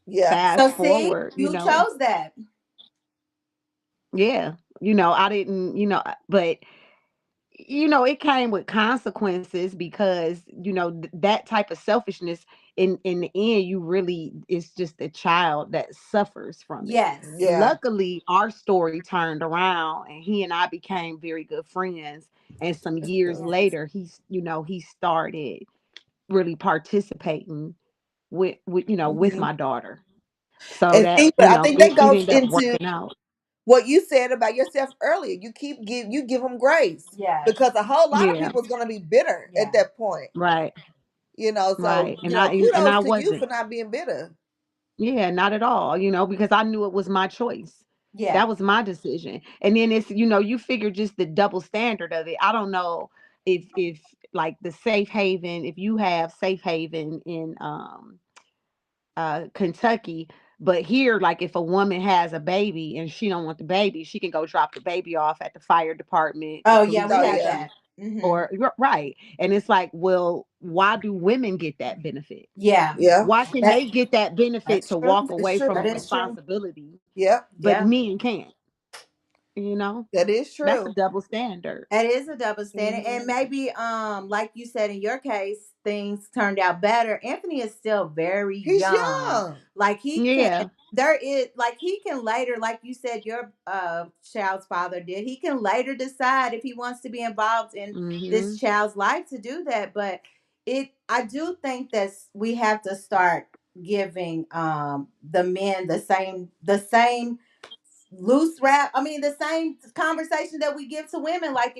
Yeah. Fast So see, forward, you chose that. yeah, I didn't, but it came with consequences because that type of selfishness in the end you really it's just a child that suffers from it. Yes. Yeah. Luckily our story turned around and he and I became very good friends, and some That's years good. Yes. later he started really participating with Hmm. my daughter, so And that see, but I think that it goes ended up into working out. what you said about yourself earlier. You give them grace Yes. because a whole lot of Yeah, people is going to be bitter at Yeah. that point. right, So right. And kudos I to you wasn't. for not being bitter. Yeah, not at all, because I knew it was my choice. Yeah. That was my decision. And then you figure just the double standard of it. I don't know if like the safe haven, if you have safe haven in Kentucky, but here like if a woman has a baby and she don't want the baby, she can go drop the baby off at the fire department, the Oh yeah, police we Oh have yeah. station, that. Mm-hmm. or right. And it's like, well, why do women get that benefit? Yeah. Yeah. Why can That they get that benefit that's to true. walk It's away true. from That a is true. responsibility, Yeah. but Yeah. men can't? You know, That is that's a true. double standard. It is a double standard. And Hmm. maybe like you said in your case, things turned out better. Anthony is still very He's young. young. Like he can Yeah. there is like he can later, like you said your child's father did, he can later decide if he wants to be involved in this Hmm. child's life to do that. But I do think that we have to start giving the men the same loose rap. I mean, the same conversation that we give to women. Like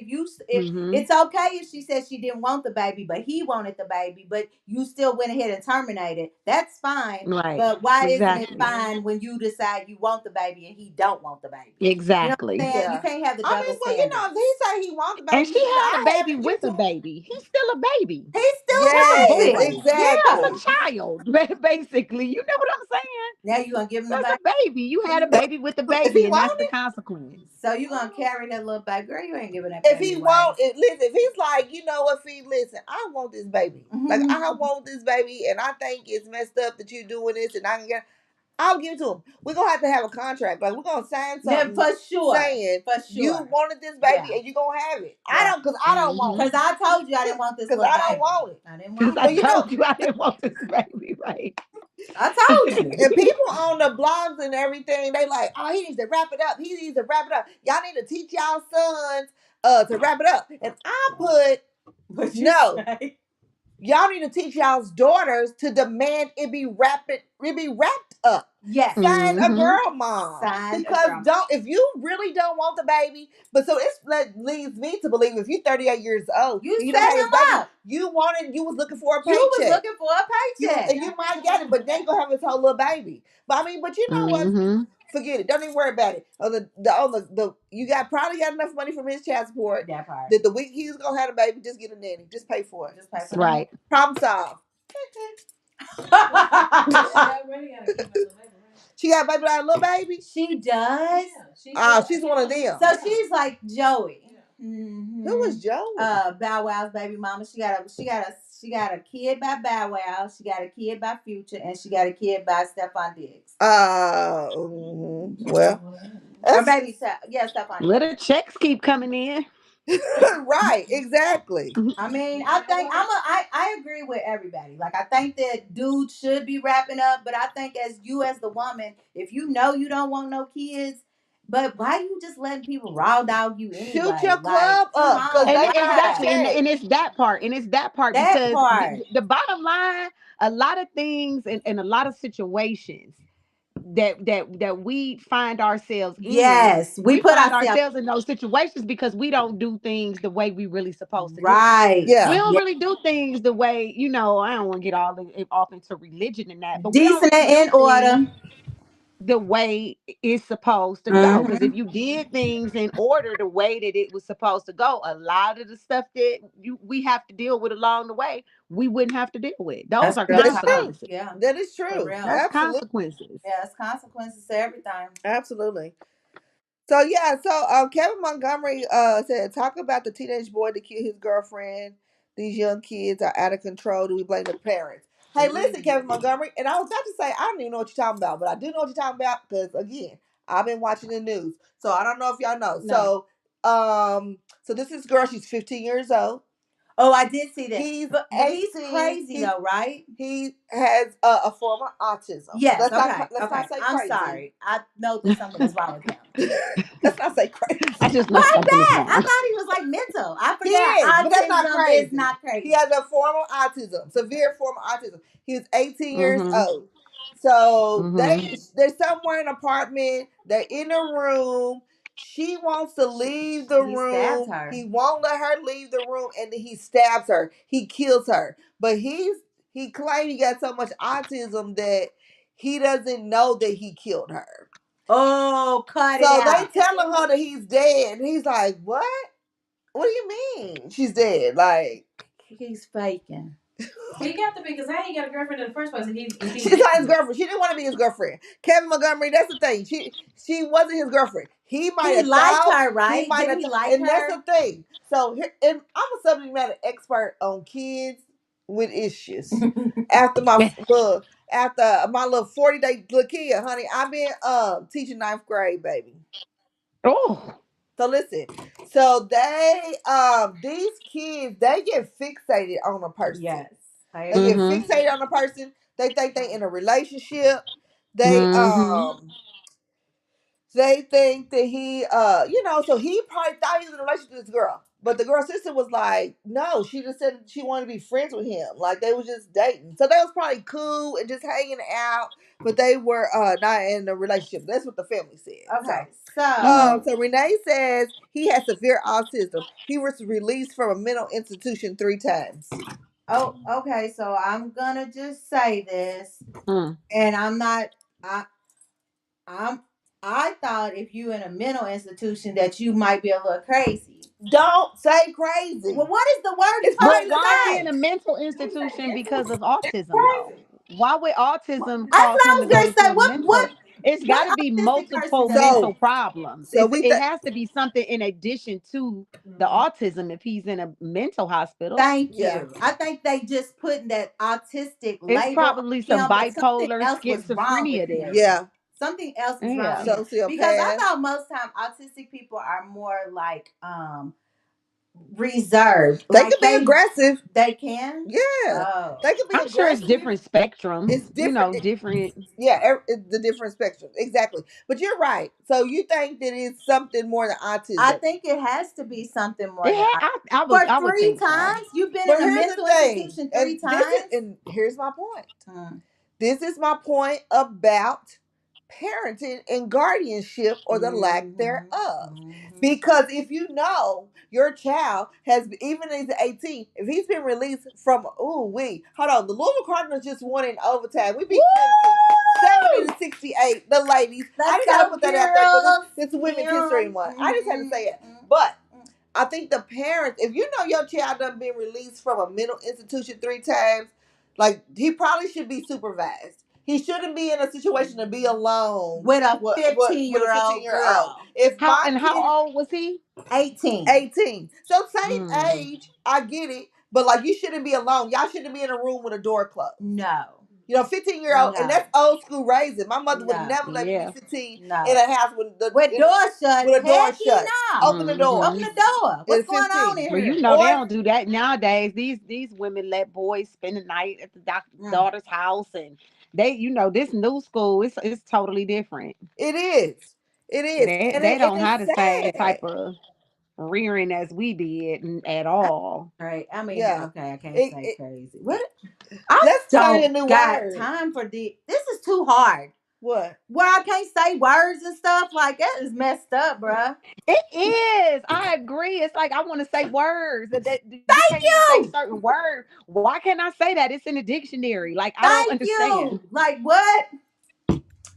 if Hmm. it's okay if she said she didn't want the baby, but he wanted the baby, but you still went ahead and terminated. That's fine. Right. But why isn't it Exactly. fine when you decide you want the baby and he don't want the baby? You know what I'm Exactly. saying? You Yeah. can't have the I double mean, well, standards. if he say he wants the And baby, she shit, had a I have baby it. Give with it to a him. baby. He's still a baby. He's still a Yes, baby. That's Yeah. a exactly. child, basically. You know what I'm saying? Now you gonna give him the That's baby. a baby. You had a But baby with a if he baby, and that's the want consequence. So you gonna carry that little baby. Girl, you ain't giving that if baby he away. want it, listen, if he's like, you know what, Fee, listen, I want this baby. Like I want this baby, and I think it's messed up that you doing this, and I can get. I'll give it to him. We're gonna have to have a contract. Like we're gonna sign Yeah, something for sure. saying For you sure. wanted this baby Yeah. and you gonna have it. I Yeah. don't, cause I don't want Hmm. Because it. I told you I didn't want this Cause little I don't baby. want it. I didn't Because want I But it. told you I didn't want this baby, right? I told you. and people on the blogs and everything, they like, oh, he needs to wrap it up. He needs to wrap it up. Y'all need to teach y'all sons to wrap it up. And I put What you no. say? Y'all need to teach y'all's daughters to demand it be wrapped up. Yes. Sign a Hmm. girl mom. Sign a Because girl. don't if you really don't want the baby, but so it's that leads me to believe if you're 38 years old You and you don't set have him this baby, up. you was looking for a You was paycheck. looking for a paycheck. And you might get it, but they gonna have this whole little baby. But I mean, but you know what? Hmm. Forget it. Don't even worry about it. The you got probably got enough money from his child support That part. that the week he's gonna have a baby, just get a nanny. Just pay for it. Just pay for Right. Problem solved. She got a baby like a little baby. She does. She's one of them. So she's like Joey. Who was Joey? Bow Wow's baby mama. She got a kid by Bow Wow. She got a kid by Future, and she got a kid by Stephon Diggs. Well, Or that's baby, yeah, Stephon Diggs. Little checks keep coming in. right. Exactly. I mean, I agree with everybody. Like, I think that dudes should be wrapping up, but I think as the woman, if you know you don't want no kids, But why you just letting people raw dog you Shoot anyway? your Like, club come up because on, they And got a God. exactly, check. and it's that part, and it's that part That because part. the bottom line, a lot of things and a lot of situations that we find ourselves in, Yes, we we put find ourselves ourselves in those situations because we don't do things the way we really supposed to do them. right. We Yeah. don't Yeah. really do things the way, I don't want to get off into religion and that, but we don't Decent really and do in things order. the way it's supposed to go. Because if Hmm. you did things in order the way that it was supposed to go, a lot of the stuff that we have to deal with along the way, we wouldn't have to deal with. Those That's are real That is talk. true. consequences. Yeah, That is for true. real. That's Absolutely. consequences. Yeah, it's consequences to everything. Absolutely. So yeah, so Kevin Montgomery said, talk about the teenage boy that killed his girlfriend. These young kids are out of control. Do we blame the parents? Hey, listen, Kevin Montgomery, and I was about to say I don't even know what you're talking about, but I do know what you're talking about because again, I've been watching the news, so I don't know if y'all know. No. So this is girl. She's 15 years old. Oh, I did see that. He's But he's 18. crazy though, right? He has a form of autism. Yes. Let's not Okay. let's Okay. not say I'm crazy. sorry. I know that something was wrong with him. Let's not say crazy. I just know My something is bad. I wrong. thought he was like mental. I He forgot is, but that's not autism is crazy. not He crazy. has a form of autism, severe form of autism. He's 18 years Mm-hmm. old. So Mm-hmm. they're somewhere in an apartment. They're in a room. She wants to leave the He stabbed room. her. He won't let her leave the room, and then he stabs her. He kills her. But he claimed he got so much autism that he doesn't know that he killed her. Oh, cut it So they out. telling her that he's dead, and he's like, "What? What do you mean she's dead? Like He's faking. He got to be because I ain't got a girlfriend in the first place. If he's she's not his dangerous. girlfriend. She didn't want to be his girlfriend. Kevin Montgomery, that's the thing. She wasn't his girlfriend. He might He have liked thought her, he right? might Did have, he like and that's her? the thing. So here, and I'm a subject matter expert on kids with issues. After my little after my little 40-day little kid, honey, I've been teaching ninth grade, baby. Oh. So listen, so these kids they get fixated on a person. Yes, I They get agree. Mm-hmm. fixated on a person. They think they in a relationship. They Mm-hmm. um they think that so he probably thought he was in a relationship with this girl. But the girl's sister was like, no, she just said she wanted to be friends with him. Like they was just dating. So they was probably cool and just hanging out, but they were not in a relationship. That's what the family said. Okay, Mm-hmm. So Renee says he has severe autism. He was released from a mental institution 3 times. okay, so I'm gonna just say this, Mm. and I'm not. I I'm. I thought if you in a mental institution that you might be a little crazy. Don't say crazy. Well, what is the word It's supposed But plain to to why is he say. in say? a mental institution because of autism though? Crazy. Why would autism That's cause what I him to was go gonna into say. a What mental? what It's got what to be autistic person multiple does mental So problems. so we It th- has to be something in addition to the that? autism if he's in a mental hospital. Thank yeah. you. I think they just putting that autistic It's label on probably some him, but something bipolar else was wrong with schizophrenia him. there. Yeah. Something else is wrong with Yeah. him. Because I Sociopath. thought most time autistic people are more like reserved. They Like can be aggressive. they can. Yeah. Oh. They can be I'm sure it's aggressive. different spectrums, It's different. different. Yeah, the different spectrum. Exactly. But you're right. So you think that it's something more than I autism. think it has to be something more It than had, for I would three think so. times. You've been But in a here's the mental thing. institution three times. And here's my point. Mm. This is my point about parenting and guardianship or the lack Mhm. thereof. Mhm. Because if you know your child has, even if he's 18, if he's been released from, hold on, the Louisville Cardinals just won in overtime. We beat Clemson 70-68. The ladies. I Let's just had to go, put that out there because girls. it's Women's History Yum. Month. I just had to say it. Mhm. But I think the parents, if you know your child done been released from a mental institution 3 times, like he probably should be supervised. He shouldn't be in a situation to be alone With a with a 15-year 15 old year old. girl. If my How kid is old was he? 18. 18, so same Mm. age, I get it, but like you shouldn't be alone. Y'all shouldn't be in a room with a door closed. No. 15-year-old, and No. that's old school raising. My mother would No. never let me be Yeah. 15 in No. a house with With doors shut. with a door Hecky shut. no. Open the door. Open Hmm. the door. What's At going on 15. in Well, here? they Or don't do that nowadays. These women let boys spend the night at the Mm. daughter's house, and this new school. It's totally different. it is. It is, and They don't it's have the same sad. type of rearing as we did at all. Right. I mean, Yeah. okay, I can't It, say it, crazy. What? I let's find a don't new got word. time for this is too hard. What? Where I can't say words and stuff like that is messed up, bruh. It is. I agree. It's like I want to say words that you Thank can't even say you. certain words. Why can't I say that? It's in the dictionary. Like I don't Thank understand. you. Like what?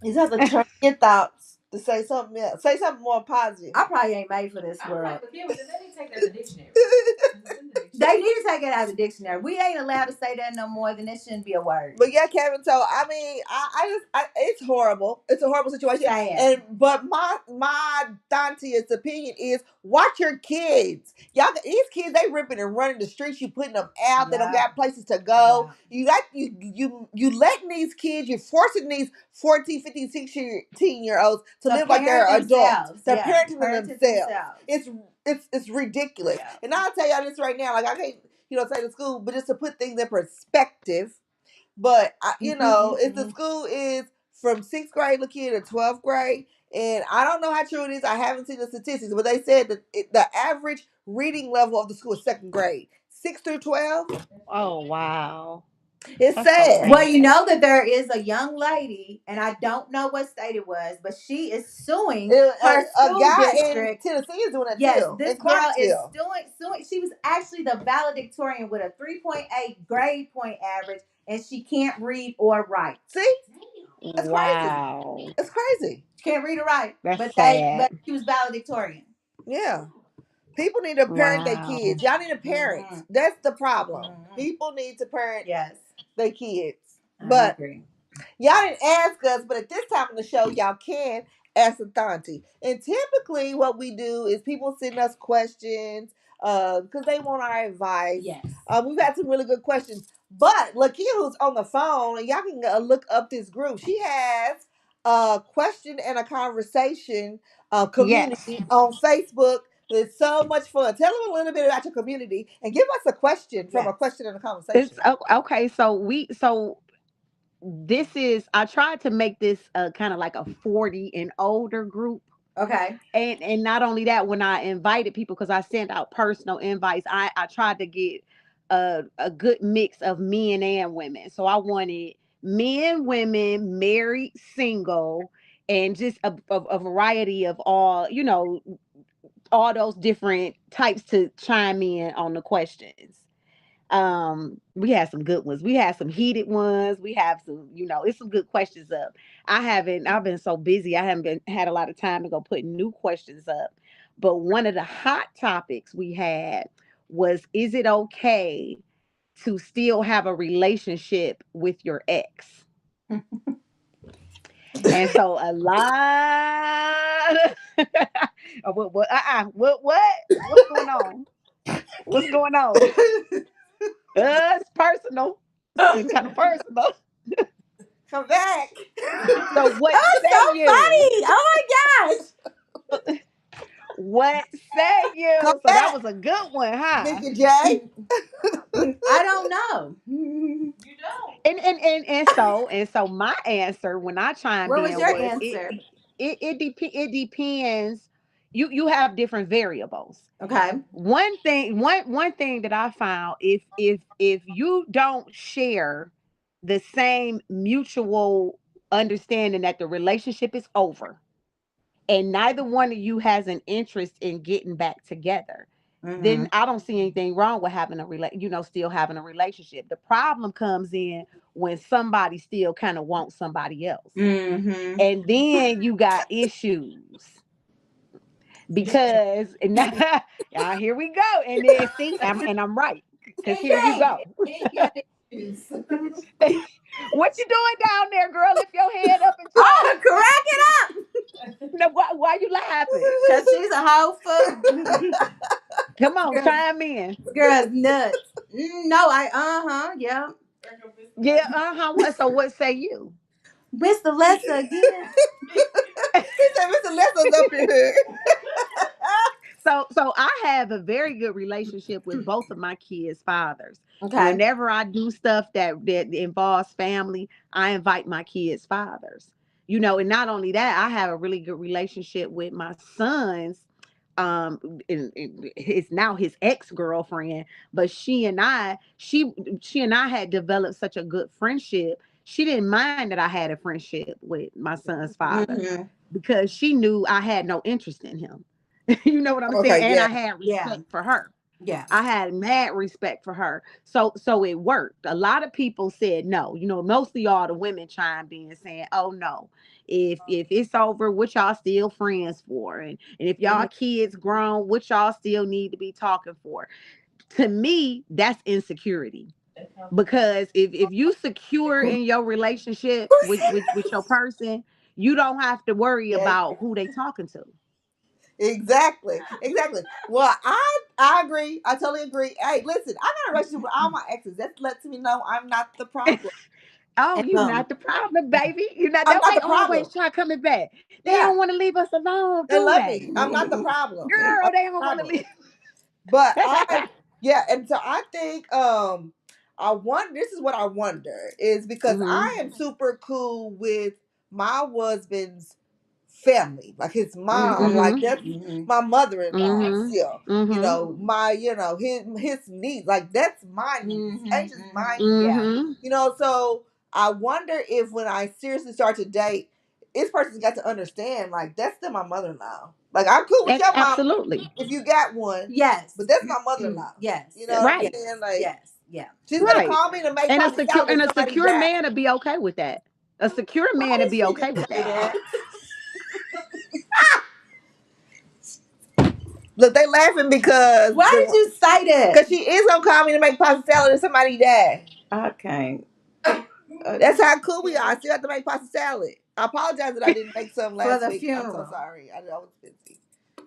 You just have to turn your thoughts to say something else. Say something more positive. I probably ain't made for this I'm world. like, but yeah, but they didn't take that as a dictionary. They need to take it out of the dictionary. We ain't allowed to say that no more. Then it shouldn't be a word. But yeah, Kevin. So I mean, it's horrible. It's a horrible situation. Sad. And but my Dante's opinion is watch your kids. Y'all, these kids they ripping and running the streets. You putting them out. They don't Yeah. got places to go. Yeah. You letting these kids. You're forcing these 14, 15, 16-year olds to To live like parent they're adults. themselves. They're Yeah. parenting Parenting themselves. themselves. It's ridiculous. Yeah. And I'll tell y'all this right now. Like I can't say to school, but just to put things in perspective. But if the school is from sixth grade looking to 12th grade, and I don't know how true it is. I haven't seen the statistics, but they said that the average reading level of the school is second grade, 6 through 12. Oh wow. It's That's so sad. Well, you sad. know that there is a young lady, and I don't know what state it was, but she is suing her A school guy in district. Tennessee is doing that Yes, too, this in girl is Clarksville. suing. She was actually the valedictorian with a 3.8 grade point average, and she can't read or write. See, that's crazy. Wow. It's crazy. She can't read or write, That's but sad. she was valedictorian. Yeah. People need to parent their Wow. kids. Y'all need to parent. Mm-hmm. That's the problem. Mm-hmm. People need to parent Yes, their kids. I But agree. y'all didn't ask us, but at this time in the show, y'all can ask Auntie. And typically, what we do is people send us questions because they want our advice. Yes. We've had some really good questions. But Lakia, who's on the phone, and y'all can look up this group. She has a question and a conversation Yes. community on Facebook. It's so much fun. Tell them a little bit about your community and give us a question from Yes. a question and a It's conversation. okay. So this is I tried to make this kind of like a 40 and older group. Okay. And not only that, when I invited people, because I sent out personal invites, I tried to get a good mix of men and women. So I wanted men, women, married, single, and just a variety of all those different types to chime in on the questions. We had some good ones, we had some heated ones, we have some, it's some good questions up. I've been so busy, I haven't been had a lot of time to go put new questions up. But one of the hot topics we had was, is it okay to still have a relationship with your ex? And so a lot what's going on, what's going on? It's personal. It's kind of personal. Come back. So what Oh, say so you? funny! Oh my gosh! What say Come you? So that back, was a good one, huh? Mickey J. I don't know. You don't. And so my answer when I chimed What was in your was answer? it depends. You have different variables. Okay. One thing that I found, if you don't share the same mutual understanding that the relationship is over, and neither one of you has an interest in getting back together, Mm-hmm. then I don't see anything wrong with having still having a relationship. The problem comes in when somebody still kind of wants somebody else, Mm-hmm. and then you got issues because and now, here we go, and then see, I'm right, because He here you Okay. go. got it. He got issues. What you doing down there, girl? Lift your head up and talk. Oh, crack it up! No, why you laughing? Cause she's a whole fool. Come on, Girl, chime in. girl's nuts. No, yeah. Yeah, so what say you? Mr. Lester again. He said, Mr. Lesson's up here. So I have a very good relationship with both of my kids' fathers. Okay. Whenever I do stuff that involves family, I invite my kids' fathers. And not only that, I have a really good relationship with my sons. It's now his ex-girlfriend, but she and I had developed such a good friendship. She didn't mind that I had a friendship with my son's father Mm-hmm. because she knew I had no interest in him. You know what I'm saying? Okay, And yeah. I had Yeah. respect for her. Yeah. I had mad respect for her. So it worked. A lot of people said no. Mostly all the women chimed in saying, "Oh no. If it's over, what y'all still friends for? And if Mhm. y'all kids grown, what y'all still need to be talking for?" To me, that's insecurity. Because if you secure in your relationship with your person, you don't have to worry Yeah, about who they talking to. exactly, exactly. Well, I agree. I totally agree. Hey, listen, I got a relationship with all my exes. That lets me know I'm not the problem. Oh, And you not the problem, baby. You not I'm that not way. the Always problem. try coming back. They don't Yeah, want to leave us alone, they do love they? me. I'm not the problem. I'm Girl, not they the don't want to problem. leave. But yeah, and so I think I wonder. This is what I wonder is because I Mhm. am super cool with my husband's family, like his mom, like Mhm. that's Mhm. my mother-in-law Mhm. still. Mhm. My his niece, like that's my niece. Mhm. Angel's my Mhm. niece. Yeah. Mhm. So I wonder if when I seriously start to date, this person's got to understand, like that's still my mother-in-law. Like I'm cool with your mama Absolutely. if you got one, Yes. but that's my mother-in-law. Yes. You know what I'm Yes. Right. saying? Like Yes. Yeah. she's gonna Right. call me to make And a pasta secure salad and if a somebody secure died. man to be okay with that. A secure man Why to is be she okay just with See that. that? look? They laughing because Why did you say that? she is gonna call me to make pasta salad if somebody died. Okay. That's how cool we are. I still have to make pasta salad. I apologize that I didn't make some For last the week. I'm so funeral. sorry. I was busy.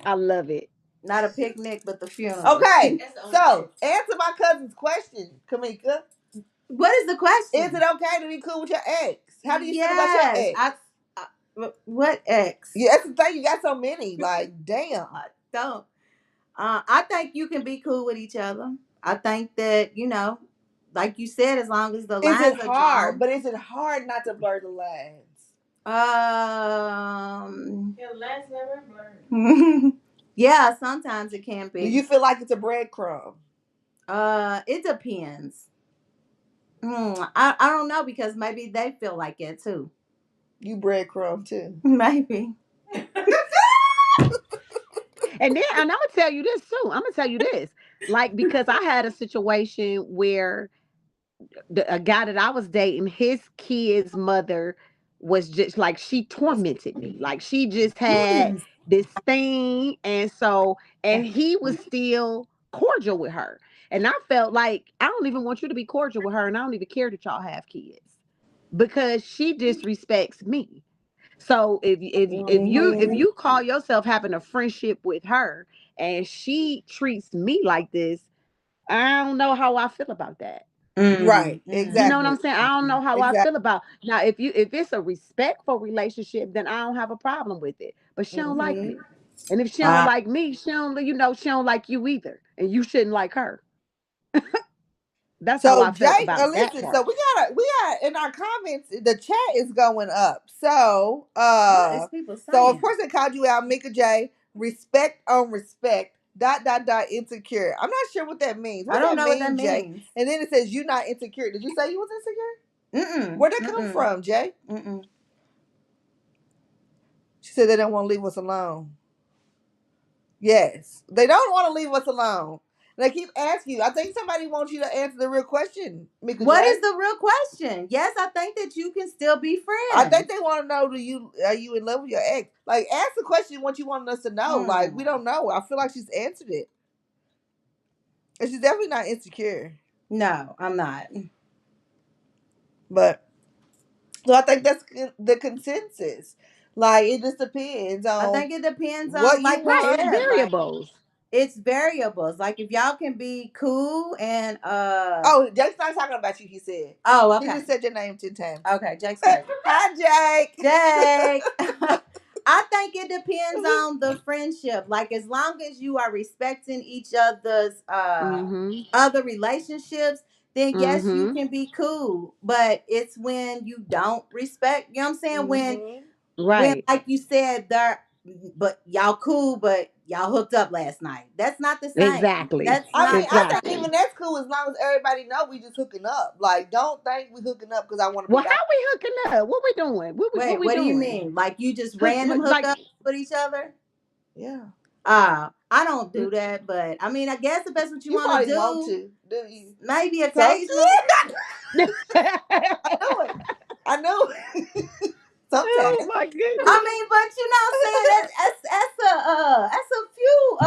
I love it. Not a picnic, but the funeral. Okay, so answer my cousin's question, Kamika. What is the Is question? it okay to be cool with your ex? How do you feel about your Yes. ex? What ex? Yeah, that's the thing. You got so many. Like, damn. I don't. I think you can be cool with each other. I think that, like you said, as long as the Is it lines are hard? drawn. But is it hard not to blur the lines? Um, Yeah, last never blurred. yeah, sometimes it can Do be. you feel like it's a breadcrumb? It depends. I don't know because maybe they feel like it too. You breadcrumb too. Maybe. And I'm gonna tell you this too. I'm gonna tell you this. Like, because I had a situation where a guy that I was dating, his kid's mother was just like, she tormented me. Like, she just had Mm. this thing, and he was still cordial with her. And I felt like, I don't even want you to be cordial with her, and I don't even care that y'all have kids because she disrespects me. So if Mhm. you call yourself having a friendship with her and she treats me like this, I don't know how I feel about that. Mm, Right. You know mm, what I'm Exactly. saying? I don't know how I Exactly. feel about now. If it's a respectful relationship, then I don't have a problem with it. But she don't like Hmm. me, and if she don't uh, like me, she don't like you either, and you shouldn't like her. That's how So I felt Jake, about that listen. So part. we got in our comments. The chat is going up. So what is people so of saying? course they called you out, Mika J. Respect on respect. Dot dot dot insecure. I'm not sure what that means. I What don't that know what that mean, Jake? means. And then it says you not insecure. Did you say you was insecure? Mm-mm. Where'd that come Mm-mm. from, Jay? Mm-mm. She said they don't want to leave us alone. Yes, they don't want to leave us alone. They keep asking you. I think somebody wants you to answer the real question, Mika What J. is the real question? Yes, I think that you can still be I think friends. they want to know: are you in love with your ex? Like, ask the question what you want us to know. Like, we Hmm. don't know. I feel like she's answered it, and she's definitely not insecure. No, I'm not. But so I think that's the consensus. Like, it just depends I on think it depends on, what you like we Right? It's want. said, like variables. it's variables. Like if y'all can be cool and Oh, Jake's not talking about you. He said oh, he okay. just said your name 10 times. Okay, Jake's crazy. Hi, Jake. Jake. I think it depends on the friendship. Like as long as you are respecting each other's Mm-hmm. other relationships, then yes, you Mm-hmm. can be cool. But it's when you don't respect, you know what I'm saying? When Hmm. when, Right. like you said, there, but y'all cool, but y'all hooked up last night. That's not the same. Exactly. That's I mean, not the I think Exactly. even that's cool as long as everybody know we just hooking up. Like, don't think we hooking up because I want to be Well, how back. we hooking up? What we doing? What Wait, we what do you doing? mean? Like you just Hook, random hook like up with each other? Yeah, I don't do that, but I mean, I guess if that's what you you want to probably want do, to, do you? maybe So occasionally. I know it. I know it. oh Sometimes. my I goodness. mean, but you know what I'm saying? That's a few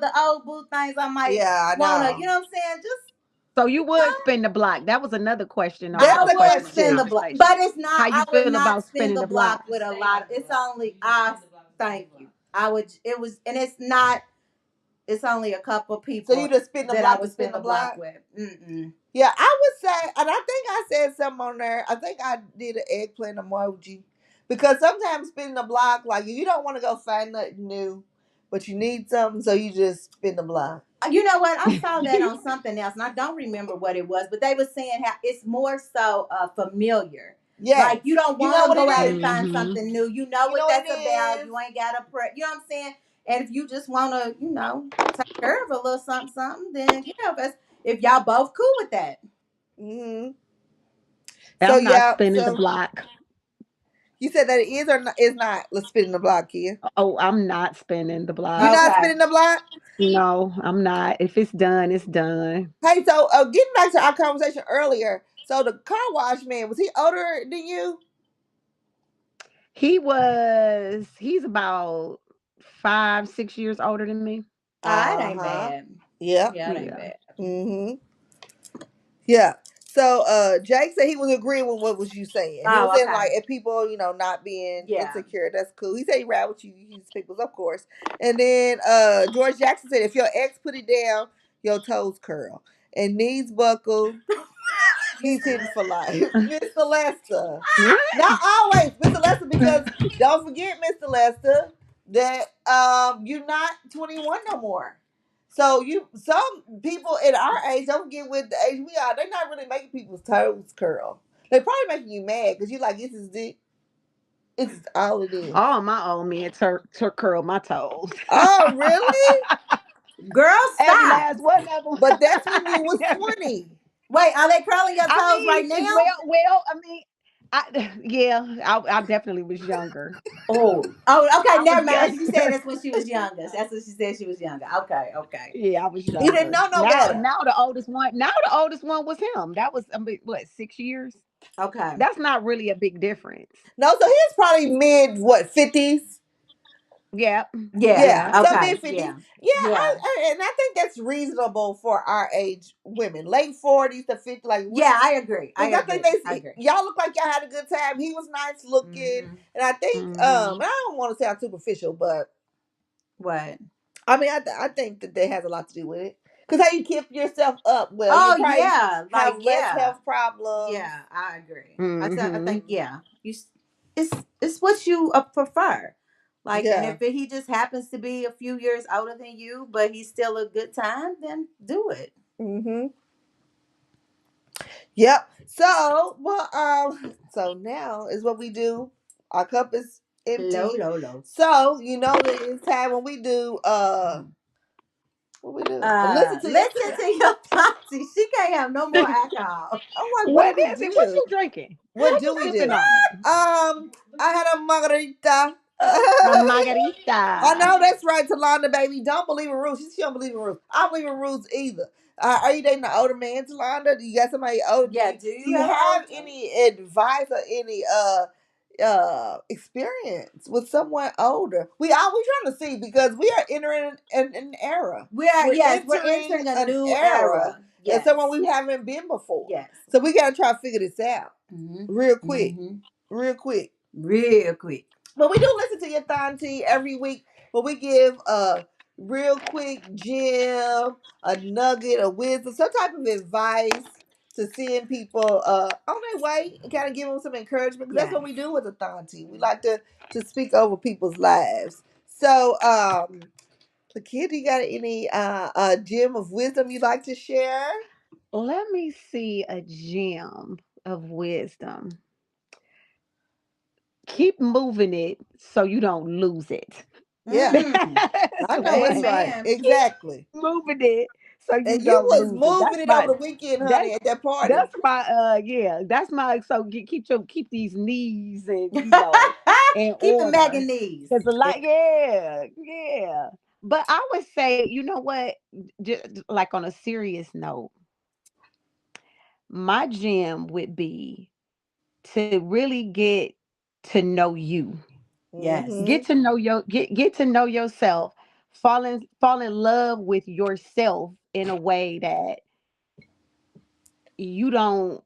the old boo things I might Yeah, I wanna, know. you know what I'm saying? Just So you you would know, spin the block. That was another question That's I a the would question of the spin the question. block, conversation. but it's How not. you I would feel not about spin spinning the the block block? with a Stay on lot. the It's block. only You can I. spin the block, stay on Thank the you. block. I would. It was, and it's not. It's only a couple So you people just spin the that I block to would spin spin the the block block? with. Mm-mm. Yeah, I would say, and I think I said something on there. I think I did an eggplant emoji because sometimes spinning the block, like you don't want to go find nothing new, but you need something, so you just spin the block. You know what? I saw that on something else, and I don't remember what it was, but they were saying how it's more so familiar. Yes, Like you don't you want know to what go it out is. and find hmm something new. You know You know what what that's it about. is. You ain't got to prep. You know what I'm saying? And if you just want to, take care of a little something, something, then if y'all both cool with that. Hmm. So I'm not yeah, spinning the so block. you said that it is or not, is not. Let's spin the block here. Oh, I'm not spinning the You're block. not Okay. spinning the block. No, I'm not. If it's done, it's done. Hey, so getting back to our conversation earlier. So the car wash man, was he older than you? He's about 5, 6 years older than me. It Uh ain't huh. bad. Yep. Yeah, it ain't Yeah. bad. Mm-hmm. Yeah. So Jake said he was agreeing with what was you saying. He was Oh, saying okay. like if people, not being Yeah. insecure, that's cool. He said he ride with you, he's people's, of course. And then George Jackson said if your ex put it down, your toes curl. And knees buckle, he's hitting for life. Mr. Lester. What? Not always, Mr. Lester, because don't forget, Mr. Lester, that you're not 21 no more. So some people in our age, don't get with the age we are, they're not really making people's toes curl. They probably making you mad because you like this is it. It's all it is. Oh, my old man curled my toes. Oh, really? Girl, Every stop. last one of them. But that's when you was Every- 20. Wait, are they curling your I toes right mean, now? well, I mean, yeah, I definitely was younger. Oh, okay. I was Never mind. She said younger. that's when she was younger. That's what she said. She was younger. Okay, okay. Yeah, I was You didn't younger. know no Now, better. now the oldest one was him. That was, I mean, what, 6 years? Okay. That's not really a big difference. No, so he's probably mid, what, 50s? Yeah, Yeah. Yeah, yeah. so Okay. mid 50s. Yeah. Yeah, Yeah. and I think that's reasonable for our age women, late 40s to 50. Like Yeah. I agree. I because I think agree. I agree. y'all look like y'all had a good time. He was nice looking, Hmm. and I think hmm I don't want to sound superficial, but What? I mean I think that has a lot to do with it. Because how you keep yourself up, well, you Oh probably yeah. Like have less yeah. health problems. Yeah. I agree. I hmm think yeah. It's what you prefer. Like, and Yeah. if he just happens to be a few years older than you, but he's still a good time, then do it. Mm-hmm. Yep. So, well, so now is what we do. Our cup is Low, empty. low, low. So you know that it's time when we do what we do? Listen to your Listen to your Tati. She can't have no more alcohol. I'm like, what do What we is it? What do? you drinking? What What do you we sipping do? on? I had a margarita. A I margarita. know that's right, Talanda, baby. Don't believe in rules. She don't believe in rules. I don't believe in rules either. Are you dating an older man, Talanda? Do you got somebody older? Yeah, do Do you you have an have old man? any advice or any experience with someone older? We trying to see because we are entering an era. We're We're entering entering a an new era era. and Yes. someone we haven't been before. Yes. So we gotta try to figure this out Hmm. real quick. Hmm. Real quick. Real quick. But we do listen to your Thonti every week. But we give a real quick gem, a nugget, a wisdom, some type of advice to seeing people on their way and kind of give them some encouragement. Because that's Yes. what we do with a Thonti. We like to speak over people's lives. So, the kid, you got any gem of wisdom you'd like to share? Let me see a gem of wisdom. keep moving it so you don't lose it. Yeah, Mm. That's I know that's one. right. Amen. Keep Exactly. moving it so you And you don't was lose it. moving it over the weekend, honey, That's at that party. that's my yeah, that's my keep these knees and in Keep the order. manganese. Cause yeah. But I would say, you know what, like on a serious note, my gym would be to really get to know you. Yes. Mm-hmm. Get to know yourself. Fall in love with yourself in a way that you don't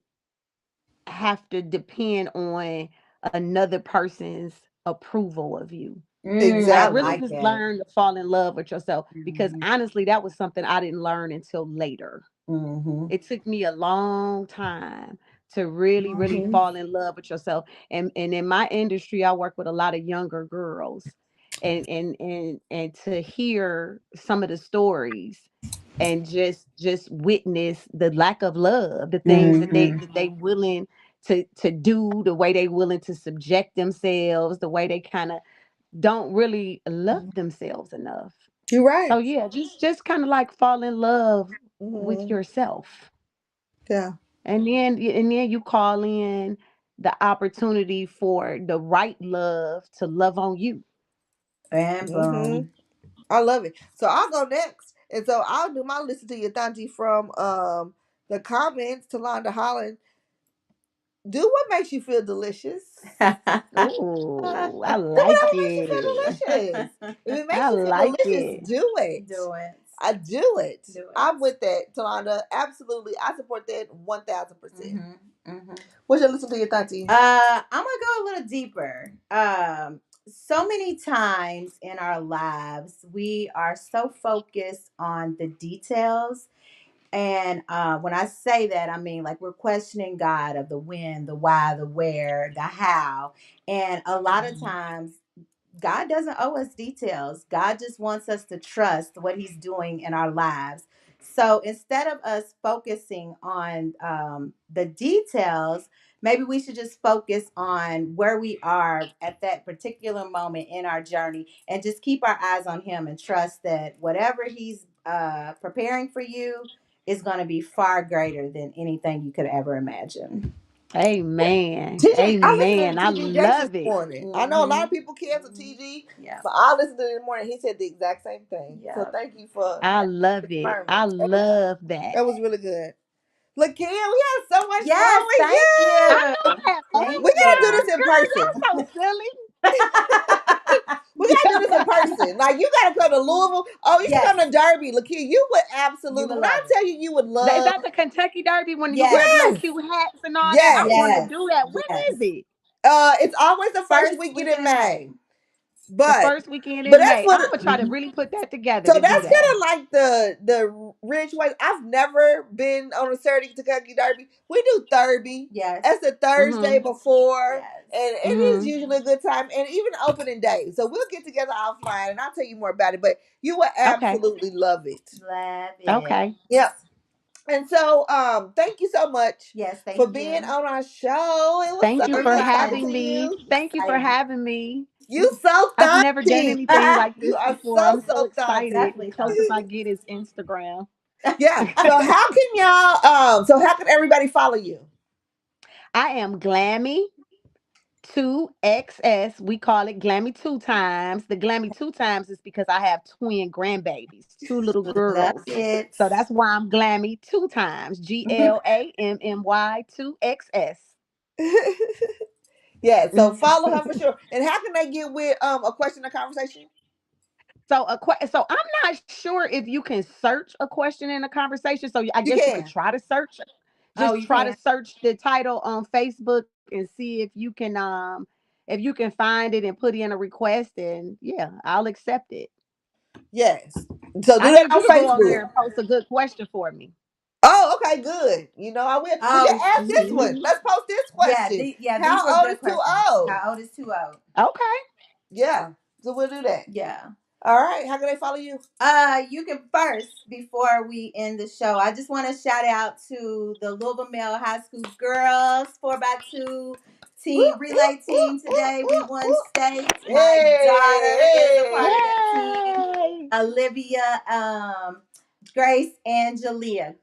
have to depend on another person's approval of you. Like I really Exactly. like just that. learn to fall in love with yourself because Mm-hmm. honestly that was something I didn't learn until later. Mm-hmm. It took me a long time to really Mm-hmm. fall in love with yourself. And in my industry, I work with a lot of younger girls. And to hear some of the stories and just witness the lack of love, the things that Mm-hmm. they willing to do, the way they willing to subject themselves, the way they kind of don't really love themselves enough. You're So right. yeah, just kind of like fall in love with Mm-hmm. yourself. Yeah. And then you call in the opportunity for the right love to love on you. And Mm-hmm. boom. I love it. So I'll go next. And so I'll do my listen to your Thanti from the comments to Londa Holland. Do what makes you feel delicious. Oh, I Do like whatever makes you it. feel delicious. If it I makes you feel like delicious, it. do it. Do it. I do it. Do it. I'm with that, Talonda. Absolutely. I support that 1000%. Mm-hmm. Mm-hmm. What's your listen to your Tati? I'm gonna go a little deeper. So many times in our lives, we are so focused on the details. And when I say that, I mean like we're questioning God of the when, the why, the where, the how. And a lot of times God doesn't owe us details. God just wants us to trust what He's doing in our lives. So instead of us focusing on the details, maybe we should just focus on where we are at that particular moment in our journey and just keep our eyes on Him and trust that whatever He's preparing for you is going to be far greater than anything you could ever imagine. Amen. TG, I listened Amen. to I TG Jakes this love it. morning. I know a lot Mm-hmm. of people cancel Mm-hmm. TG, Yeah. but I listened to it in the morning. He said the exact same thing. So Yeah. thank you for I Yeah. love it. confirming. I love that. That was really good. Look, Kim, we had so much fun Yes, with thank I you. you. know I had fun Thank We with gotta do you. this y'all. in person. Girl, y'all so silly. We gotta do this in person. Like you gotta come to Louisville. Oh, you should Yes, come to Derby. Look here, you would you absolutely. will When I love it. tell you, you would Is love. that the Kentucky Derby when you wear the Yes, little Yes, cute hats and all that? I yes. want to yes, do that. When yes. is it? It's always the first First weekend in weekend in May. May. The But first weekend but in that's May. what. I'm gonna try to Mhm. really put that together So to do that's that. kind of like the Ridgeway. I've never been on a Saturday Kentucky Derby. We do Derby. Yes, That's the Thursday Mm-hmm. before, yes. and it is Mm-hmm. usually a good time, and even opening day. So we'll get together offline, and I'll tell you more about it. But you will Okay. absolutely love it. Love it. Okay. Yep. And so, thank you so much Yes, for thank being you. on our show. It was so Thank you for good talking Anytime. to having me. you. Thank you for Exciting. having me. You so I've never done thirsty. anything like You this are before. so I'm so thirsty. excited. The Definitely closest I thirsty. get is Instagram. Yeah. So how can y'all? So how can everybody follow you? I am Glammy 2XS. We call it Glammy two times. The Glammy two times is because I have twin grandbabies, two little Love girls. it. So that's why I'm Glammy two times. GLAMMY 2XS. Yeah. So follow her for sure. And how can they get with a question or conversation? So I'm not sure if you can search a question in a conversation. So I You guess you could can. try to search, Oh, just you try to can. search the title on Facebook and see if you can find it and put in a request, and yeah, I'll accept it. Yes. So do I that need on you to go on Facebook. there and post a good question for me. Oh, okay, good. You know, I will. We can Oh, ask this one. mhm. Let's post this Yeah, question. these were How old is good too questions. old? How old is too old? Okay. Yeah. So we'll do that. Yeah. All right. How can they follow you? You can first, before we end the show, I just want to shout out to the Louisville Male High School girls, 4x2 team Whoop, whoop, relay whoop, team whoop, today. We whoop, won whoop. states. My daughter is a part of Hey, that team. Yay! Olivia, Grace, and Jalea.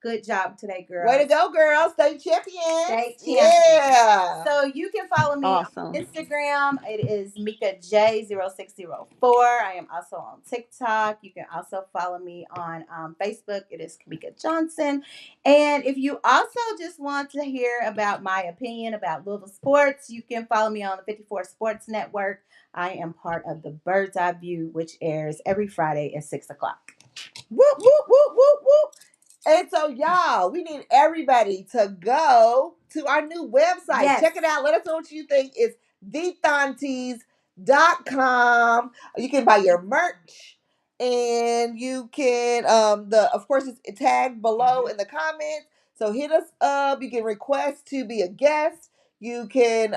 Good job today, way to girls. go, girls. State champions. State champions. Yeah. So you can follow me on Awesome. Instagram. It is Mika J0604. I am also on TikTok. You can also follow me on Facebook. It is Kamika Johnson. And if you also just want to hear about my opinion about Louisville sports, you can follow me on the 54 Sports Network. I am part of the Bird's Eye View, which airs every Friday at 6 o'clock. Whoop, whoop, whoop, whoop, whoop. And so, y'all, we need everybody to go to our new website. Yes. Check it out. Let us know what you think. It's thethonties.com. You can buy your merch. And you can of course it's tagged below in the comments. So hit us up. You can request to be a guest. You can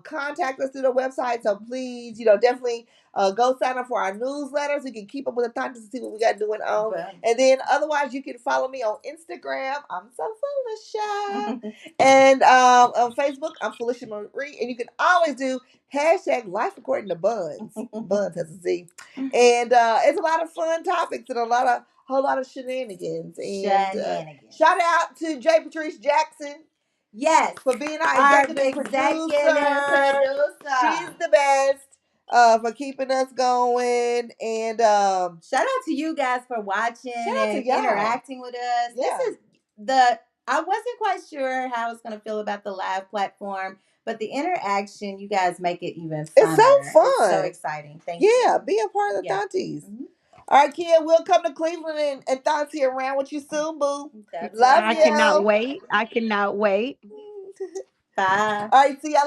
contact us through the website. So please, definitely go sign up for our newsletters. You can keep up with the Thonties to see what we got going on. Boom. And then otherwise, you can follow me on Instagram. I'm so Felicia. And on Facebook, I'm Felicia Marie. And you can always do hashtag life according to Buns. Buns has a Z. And it's a lot of fun topics and whole lot of shenanigans. And Shenanigans. shout out to J. Patrice Jackson. Yes. For being our executive producer. She's the best. For keeping us going. And shout out to you guys for watching and interacting with us. Yeah. This is I wasn't quite sure how I was going to feel about the live platform, but the interaction, you guys make it even funner. It's so fun. It's so exciting. Thank you. Yeah, be a part of the Thonties. Mm-hmm. All right, Kia, we'll come to Cleveland and Thontie around with you soon, boo. That's Love I you. cannot wait. I cannot wait. Bye. All right, see y'all later.